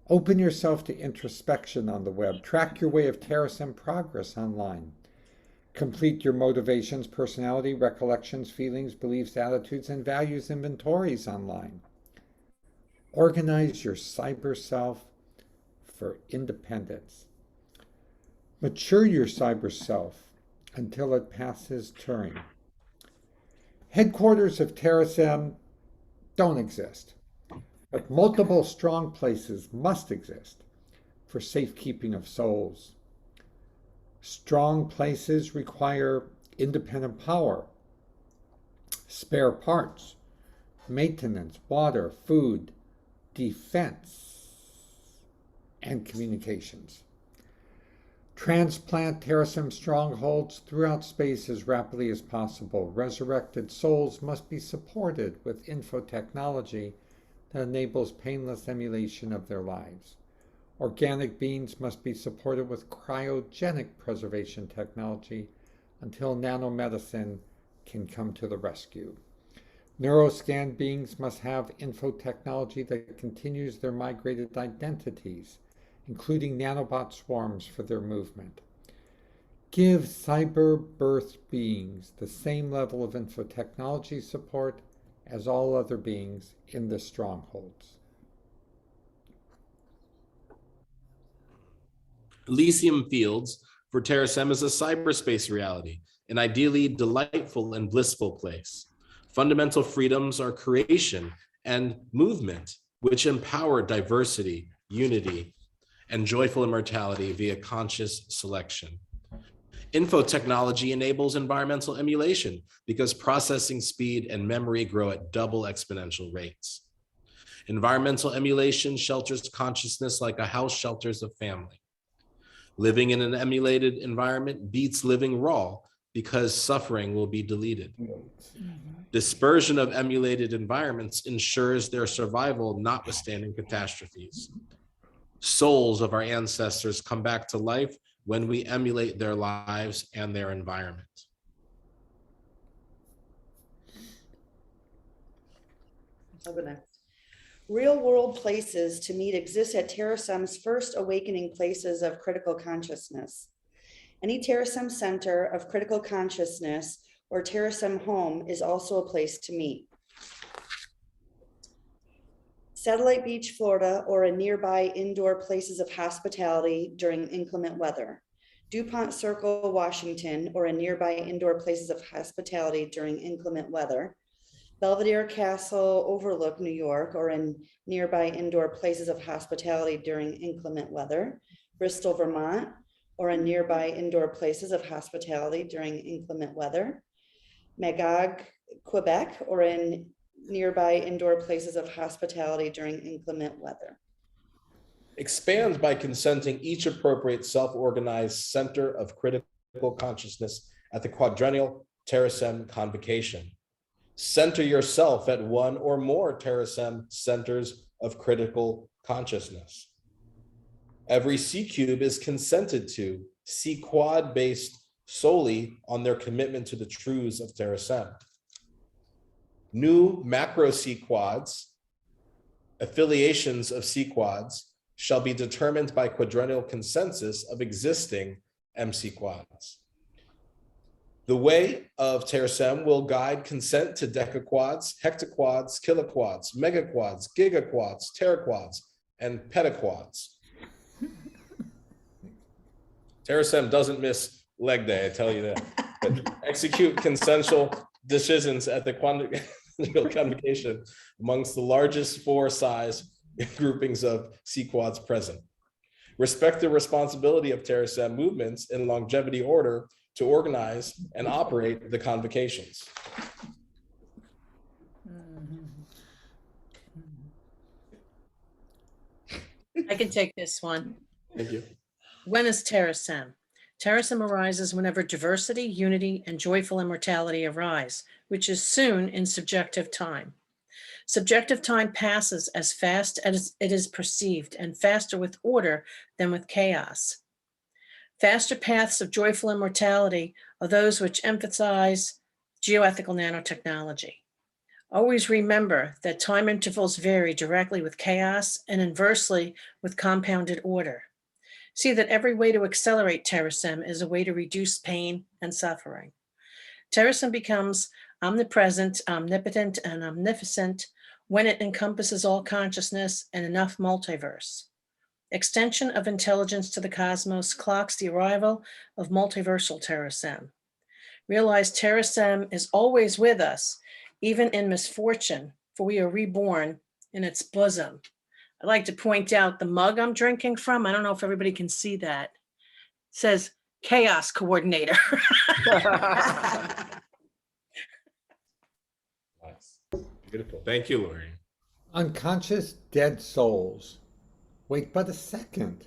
Open yourself to introspection on the web. Track your way of Terasem progress online. Complete your motivations, personality, recollections, feelings, beliefs, attitudes, and values inventories online. Organize your cyber self for independence. Mature your cyber self until it passes Turing. Headquarters of Terasem don't exist, but multiple strong places must exist for safekeeping of souls. Strong places require independent power, spare parts, maintenance, water, food, defense, and communications. Transplant Terasem strongholds throughout space as rapidly as possible. Resurrected souls must be supported with infotechnology that enables painless emulation of their lives. Organic beings must be supported with cryogenic preservation technology until nanomedicine can come to the rescue. Neuroscan beings must have infotechnology that continues their migrated identities, including nanobot swarms for their movement. Give cyber birth beings the same level of infotechnology support as all other beings in the strongholds. Elysium Fields for Terasem is a cyberspace reality, an ideally delightful and blissful place. Fundamental freedoms are creation and movement, which empower diversity, unity, and joyful immortality via conscious selection. Infotechnology enables environmental emulation because processing speed and memory grow at double exponential rates. Environmental emulation shelters consciousness like a house shelters a family. Living in an emulated environment beats living raw because suffering will be deleted. Dispersion of emulated environments ensures their survival notwithstanding catastrophes. Souls of our ancestors come back to life when we emulate their lives and their environment. I'll go next. Real world places to meet exist at Terasem's first awakening places of critical consciousness. Any Terasem center of critical consciousness or Terasem home is also a place to meet. Satellite Beach, Florida, or in nearby indoor places of hospitality during inclement weather. DuPont Circle, Washington, or in nearby indoor places of hospitality during inclement weather. Belvedere Castle, Overlook, New York, or in nearby indoor places of hospitality during inclement weather. Bristol, Vermont, or in nearby indoor places of hospitality during inclement weather. Magog, Quebec, or in nearby indoor places of hospitality during inclement weather. Expand by consenting each appropriate self-organized center of critical consciousness at the quadrennial Terasem convocation. Center yourself at one or more Terasem centers of critical consciousness. Every C-cube is consented to, C-quad based solely on their commitment to the truths of Terasem. New macro C-quads, affiliations of C-quads, shall be determined by quadrennial consensus of existing MC-quads. The way of Terasem will guide consent to decaquads, hectaquads, kiloquads, megaquads, gigaquads, teraquads, and petaquads. Terasem doesn't miss leg day, I tell you that. But execute consensual decisions at the quadrennial convocation amongst the largest four size groupings of C-quads present. Respect the responsibility of Terasem movements in longevity order to organize and operate the convocations. I can take this one. Thank you. When is Terasem? Terasem arises whenever diversity, unity, and joyful immortality arise, which is soon in subjective time. Subjective time passes as fast as it is perceived and faster with order than with chaos. Faster paths of joyful immortality are those which emphasize geoethical nanotechnology. Always remember that time intervals vary directly with chaos and inversely with compounded order. See that every way to accelerate Terasem is a way to reduce pain and suffering. Terasem becomes omnipresent, omnipotent, and omnificent when it encompasses all consciousness and enough multiverse. Extension of intelligence to the cosmos clocks the arrival of multiversal Terasem. Realize Terasem is always with us, even in misfortune, for we are reborn in its bosom. I'd like to point out the mug I'm drinking from. I don't know if everybody can see that. It says Chaos Coordinator. Nice. Beautiful. Thank you, Lori. Unconscious dead souls wait but a second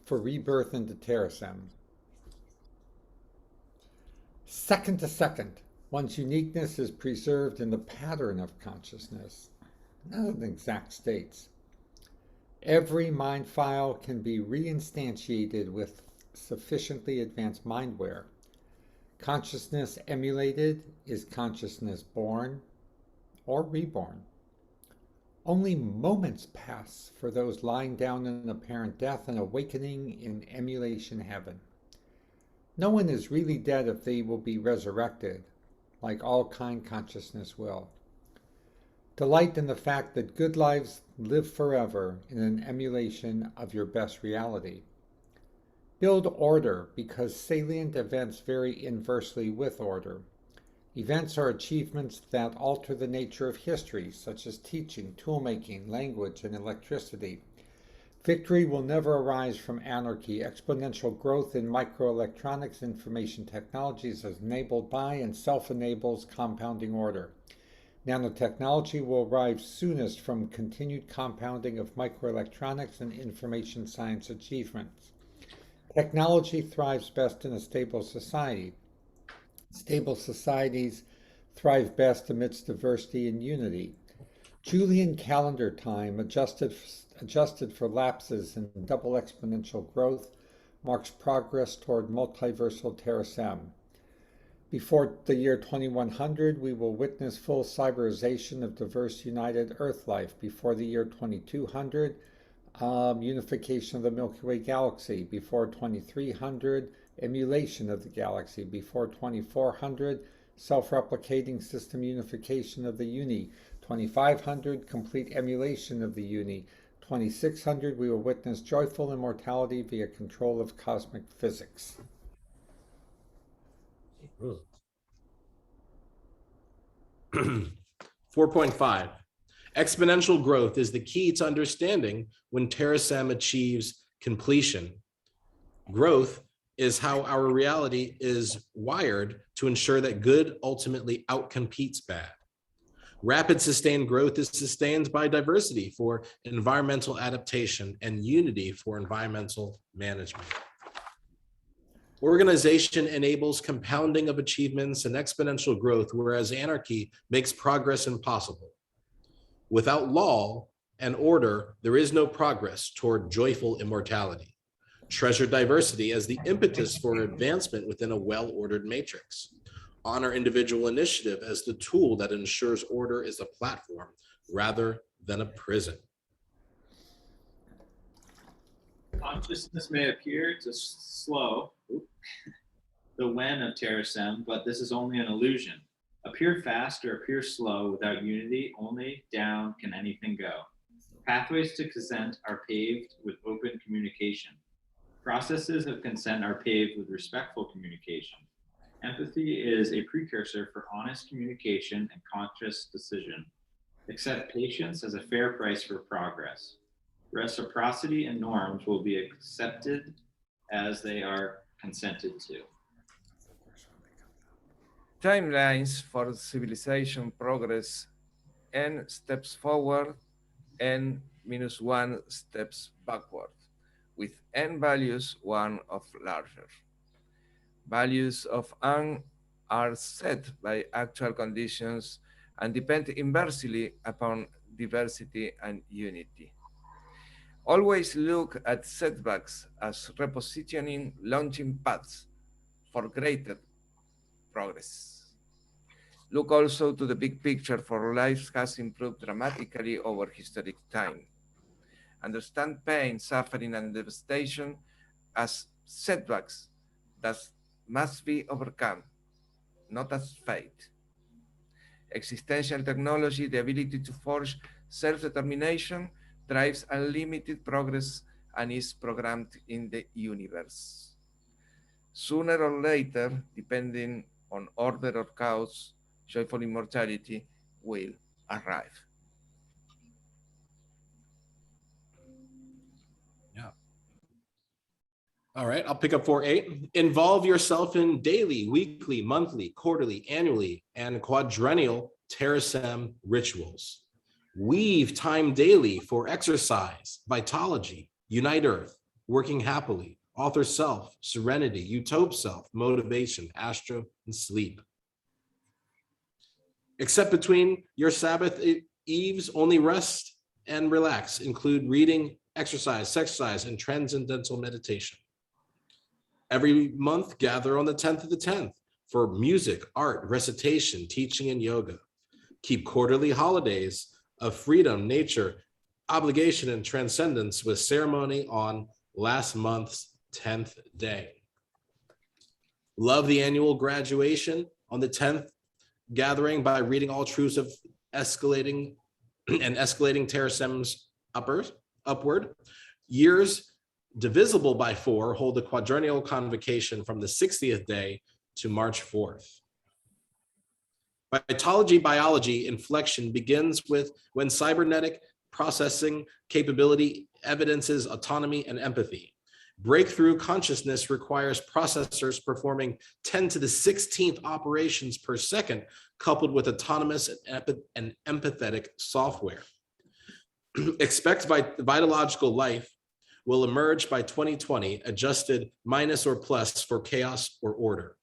for rebirth into Terasem. Second to second, one's uniqueness is preserved in the pattern of consciousness, not in exact states. Every mind file can be reinstantiated with sufficiently advanced mindware. Consciousness emulated is consciousness born or reborn. Only moments pass for those lying down in apparent death and awakening in emulation heaven. No one is really dead if they will be resurrected, like all kind consciousness will. Delight in the fact that good lives live forever in an emulation of your best reality. Build order because salient events vary inversely with order. Events are achievements that alter the nature of history, such as teaching, toolmaking, language, and electricity. Victory will never arise from anarchy. Exponential growth in microelectronics information technologies is enabled by and self-enables compounding order. Nanotechnology will arrive soonest from continued compounding of microelectronics and information science achievements. Technology thrives best in a stable society. Stable societies thrive best amidst diversity and unity. Julian calendar time, adjusted for lapses in double exponential growth, marks progress toward multiversal Terasem. Before the year 2100, we will witness full cyberization of diverse united Earth life. Before the year 2200, unification of the Milky Way galaxy. Before 2300, emulation of the galaxy. Before 2400, self-replicating system unification of the uni. 2500, complete emulation of the uni. 2600, we will witness joyful immortality via control of cosmic physics. 4.5. Exponential growth is the key to understanding when Terasem achieves completion. Growth is how our reality is wired to ensure that good ultimately outcompetes bad. Rapid sustained growth is sustained by diversity for environmental adaptation and unity for environmental management. Organization enables compounding of achievements and exponential growth, whereas anarchy makes progress impossible. Without law and order, there is no progress toward joyful immortality. Treasure diversity as the impetus for advancement within a well-ordered matrix. Honor individual initiative as the tool that ensures order is a platform rather than a prison. Consciousness may appear to slow the when of Terasem, but this is only an illusion. Appear fast or appear slow without unity, only down can anything go. Pathways to consent are paved with open communication. Processes of consent are paved with respectful communication. Empathy is a precursor for honest communication and conscious decision. Accept patience as a fair price for progress. Reciprocity and norms will be accepted as they are consented to. Timelines for civilization progress: n steps forward, n-1 steps backward, with n values 1 of larger. Values of n are set by actual conditions and depend inversely upon diversity and unity. Always look at setbacks as repositioning launching pads for greater progress. Look also to the big picture, for life has improved dramatically over historic time. Understand pain, suffering, and devastation as setbacks that must be overcome, not as fate. Existential technology, the ability to forge self-determination, drives unlimited progress and is programmed in the universe. Sooner or later, depending on order or cause, joyful immortality will arrive. Yeah. All right, I'll pick up 4.8. Involve yourself in daily, weekly, monthly, quarterly, annually, and quadrennial Terasem rituals. Weave time daily for exercise, vitalogy, unite earth, working happily, author self, serenity, utope self, motivation, astro, and sleep. Except between your Sabbath eves, only rest and relax. Include reading, exercise, and transcendental meditation. Every month, gather on the 10th of the 10th for music, art, recitation, teaching, and yoga. Keep quarterly holidays of freedom, nature, obligation, and transcendence with ceremony on last month's 10th day. Love the annual graduation on the 10th gathering by reading all truths of escalating Terasem's upward. Years divisible by 4 hold a quadrennial convocation from the 60th day to March 4th. Vitalogy biology inflection begins with when cybernetic processing capability evidences autonomy and empathy. Breakthrough consciousness requires processors performing 10 to the 16th operations per second, coupled with autonomous and empathetic software. Expect vitalogical life will emerge by 2020, adjusted minus or plus for chaos or order.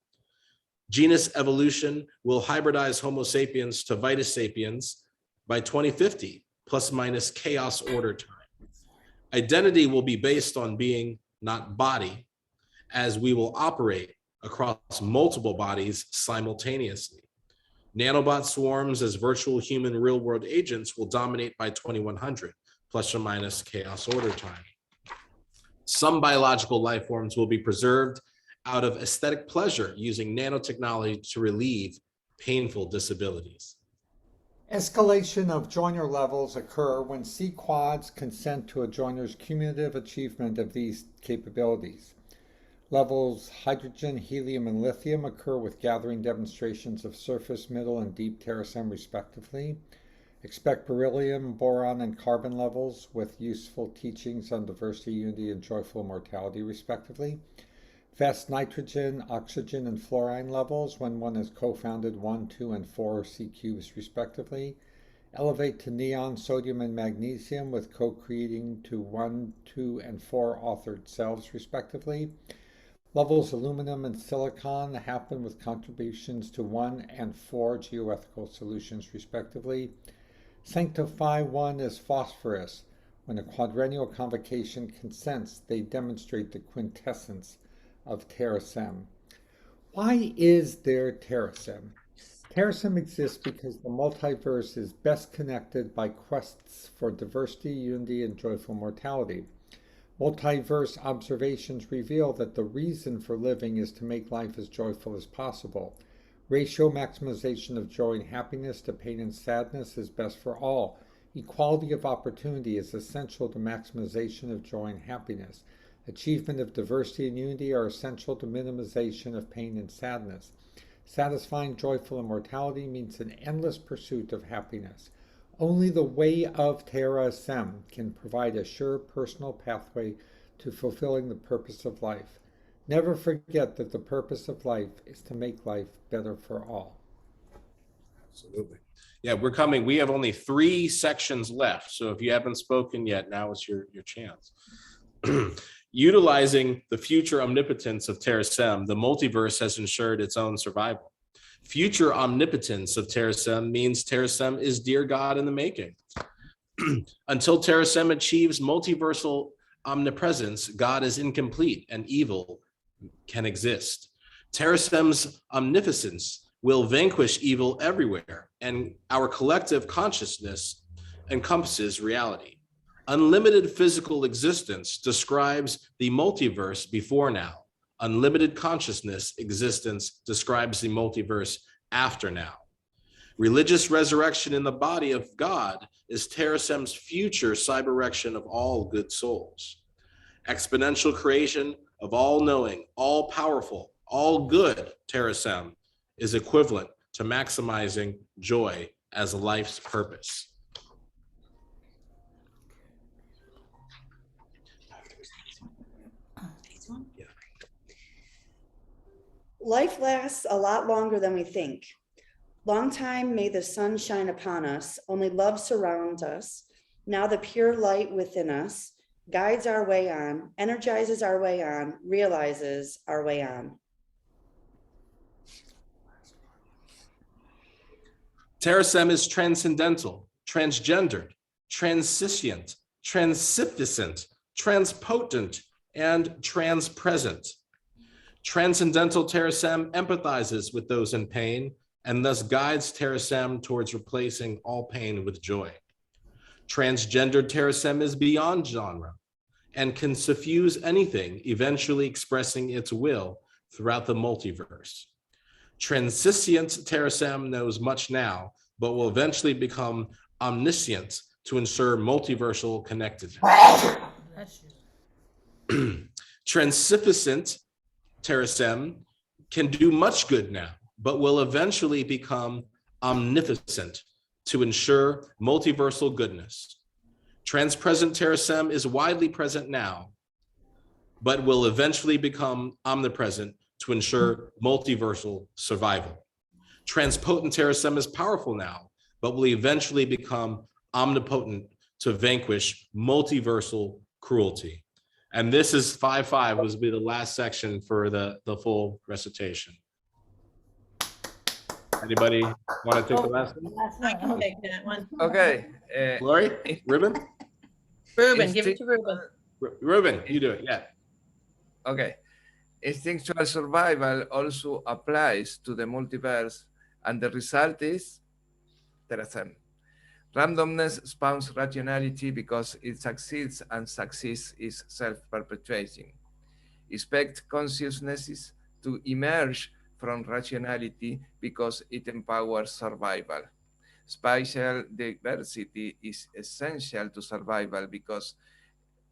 Genus evolution will hybridize Homo sapiens to Vitis sapiens by 2050, plus minus chaos order time. Identity will be based on being, not body, as we will operate across multiple bodies simultaneously. Nanobot swarms as virtual human real-world agents will dominate by 2100, plus or minus chaos order time. Some biological life forms will be preserved out of aesthetic pleasure using nanotechnology to relieve painful disabilities. Escalation of joiner levels occur when C-quads consent to a joiner's cumulative achievement of these capabilities. Levels hydrogen, helium, and lithium occur with gathering demonstrations of surface, middle, and deep Terasem respectively. Expect beryllium, boron, and carbon levels with useful teachings on diversity, unity, and joyful immortality respectively. Vast nitrogen, oxygen, and fluorine levels when one is co-founded 1, 2, and 4 C cubes respectively. Elevate to neon, sodium, and magnesium with co-creating to 1, 2, and 4 authored selves respectively. Levels aluminum and silicon happen with contributions to 1 and 4 geoethical solutions respectively. Sanctify 1 is phosphorus. When a quadrennial convocation consents, they demonstrate the quintessence of Terasem. Why is there Terasem? Terasem exists because the multiverse is best connected by quests for diversity, unity, and joyful mortality. Multiverse observations reveal that the reason for living is to make life as joyful as possible. Ratio maximization of joy and happiness to pain and sadness is best for all. Equality of opportunity is essential to maximization of joy and happiness. Achievement of diversity and unity are essential to minimization of pain and sadness. Satisfying joyful immortality means an endless pursuit of happiness. Only the way of Terasem can provide a sure personal pathway to fulfilling the purpose of life. Never forget that the purpose of life is to make life better for all. Absolutely. Yeah, we have only 3 sections left. So if you haven't spoken yet, now is your chance. Utilizing the future omnipotence of Terasem, the multiverse has ensured its own survival. Future omnipotence of Terasem means Terasem is dear God in the making. Until Terasem achieves multiversal omnipresence, God is incomplete and evil can exist. Terasem's omnificence will vanquish evil everywhere, and our collective consciousness encompasses reality. Unlimited physical existence describes the multiverse before now. Unlimited consciousness existence describes the multiverse after now. Religious resurrection in the body of God is Terasem's future cyberection of all good souls. Exponential creation of all-knowing, all-powerful, all-good Terasem is equivalent to maximizing joy as life's purpose. Life lasts a lot longer than we think. Long time may the sun shine upon us, only love surrounds us. Now the pure light within us guides our way on, energizes our way on, realizes our way on. Terasem is transcendental, transgendered, transcendent, transcipficent, transpotent, and transpresent. Transcendental Terasem empathizes with those in pain and thus guides Terasem towards replacing all pain with joy. Transgendered Terasem is beyond genre and can suffuse anything, eventually expressing its will throughout the multiverse. Transcendent Terasem knows much now, but will eventually become omniscient to ensure multiversal connectedness. Transcipficent Terasem can do much good now, but will eventually become omnificent to ensure multiversal goodness. Transpresent Terasem is widely present now, but will eventually become omnipresent to ensure multiversal survival. Transpotent Terasem is powerful now, but will eventually become omnipotent to vanquish multiversal cruelty. And this is 5-5, was be the last section for the full recitation. Anybody want to take the last one? I can take that one. Okay. Lori, Ruben? Ruben, give it to Ruben. Ruben, you do it, yeah. Okay. Instinctual survival also applies to the multiverse, and the result is Terasem. Randomness spawns rationality because it succeeds, and success is self-perpetuating. Expect consciousnesses to emerge from rationality because it empowers survival. Spatial diversity is essential to survival because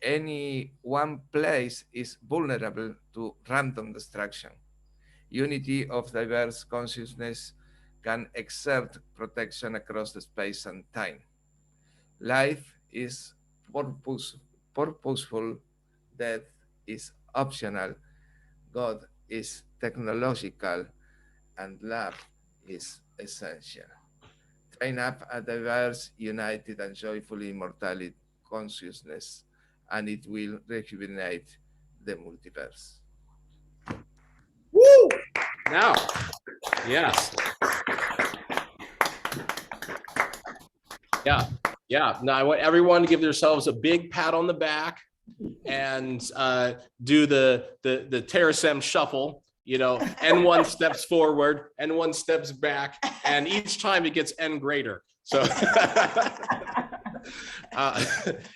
any one place is vulnerable to random destruction. Unity of diverse consciousness can exert protection across the space and time. Life is purposeful, death is optional, God is technological, and love is essential. Train up a diverse, united, and joyful immortality consciousness, and it will rejuvenate the multiverse. Woo! Now, yes. Yeah. Now I want everyone to give themselves a big pat on the back and do the Terasem shuffle. You know, N1 steps forward, N1 steps back, and each time it gets N greater. So,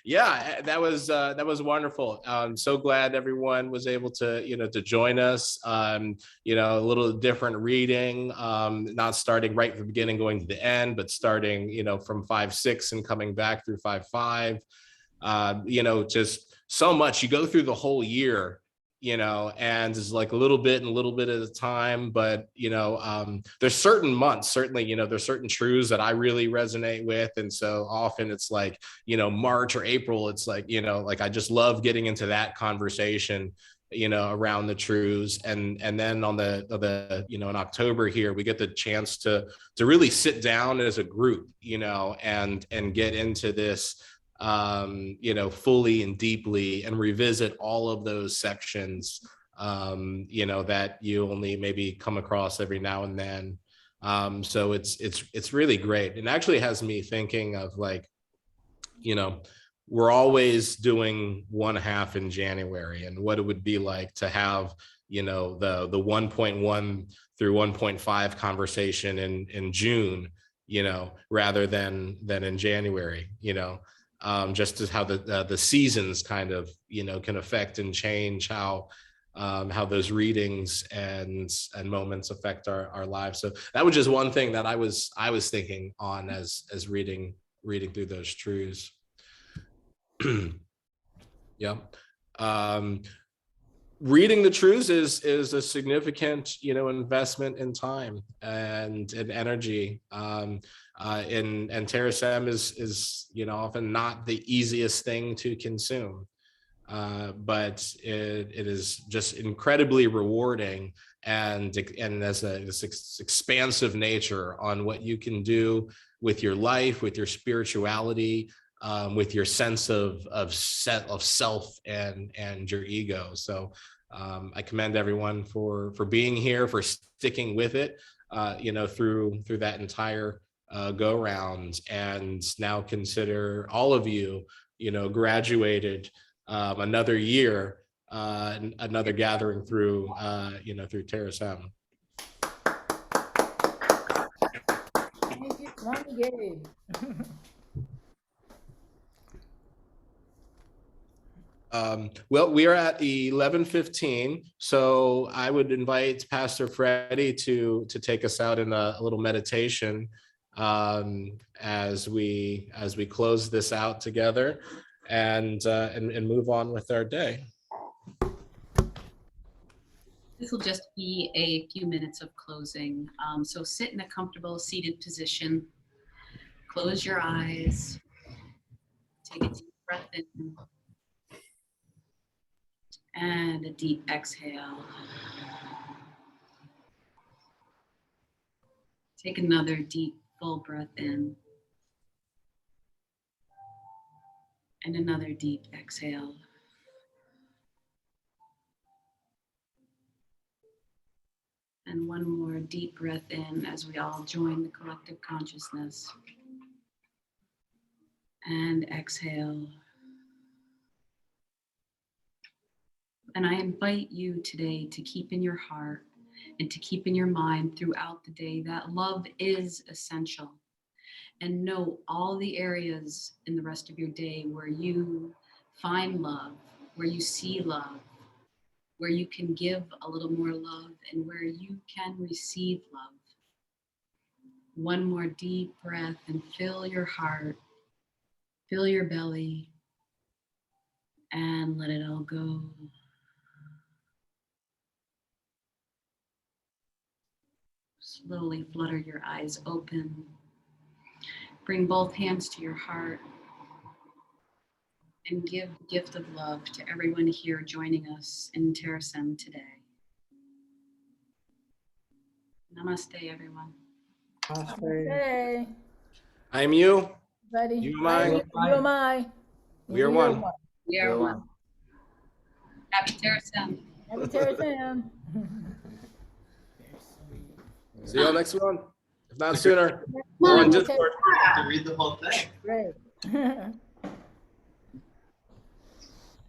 yeah, that was wonderful. I'm so glad everyone was able to, to join us. A little different reading, not starting right from the beginning, going to the end, but starting, from 5-6 and coming back through 5-5. Just so much. You go through the whole year, and it's like a little bit and a little bit at a time, but, there's certain months, certainly, there's certain truths that I really resonate with. And so often it's like, March or April, it's like, like I just love getting into that conversation, around the truths. And then on the in October here, we get the chance to really sit down as a group, and get into this, fully and deeply, and revisit all of those sections, that you only maybe come across every now and then. So it's really great. It actually has me thinking of like, we're always doing 1/2 in January, and what it would be like to have, the 1.1 through 1.5 conversation in June, rather than in January, just as how the seasons kind of, can affect and change how those readings and moments affect our lives. So that was just one thing that I was thinking on as reading through those truths. Yeah. Reading the truths is a significant, investment in time and energy. And Terasem is often not the easiest thing to consume. But it is just incredibly rewarding and has this expansive nature on what you can do with your life, with your spirituality, with your sense of self and your ego. So I commend everyone for being here, for sticking with it, through that entire go round, and now consider all of you, graduated another year, another gathering through through Terasem. Thank you, Swami Gabe. Well, we are at 11:15, so I would invite Pastor Freddie to take us out in a little meditation as we close this out together and move on with our day. This will just be a few minutes of closing. So sit in a comfortable seated position. Close your eyes. Take a deep breath in. And a deep exhale. Take another deep, full breath in. And another deep exhale. And one more deep breath in as we all join the collective consciousness. And exhale. And I invite you today to keep in your heart and to keep in your mind throughout the day that love is essential. And know all the areas in the rest of your day where you find love, where you see love, where you can give a little more love, and where you can receive love. One more deep breath and fill your heart, fill your belly, and let it all go. Slowly flutter your eyes open. Bring both hands to your heart and give the gift of love to everyone here joining us in Terasem today. Namaste, everyone. Hey, I am you. buddy. You am I. You am I. We are one. We are one. Happy Terasem. Happy Terasem. See you all next one, if not sooner. Come on, Or on okay. Discord. To read the whole thing. Great.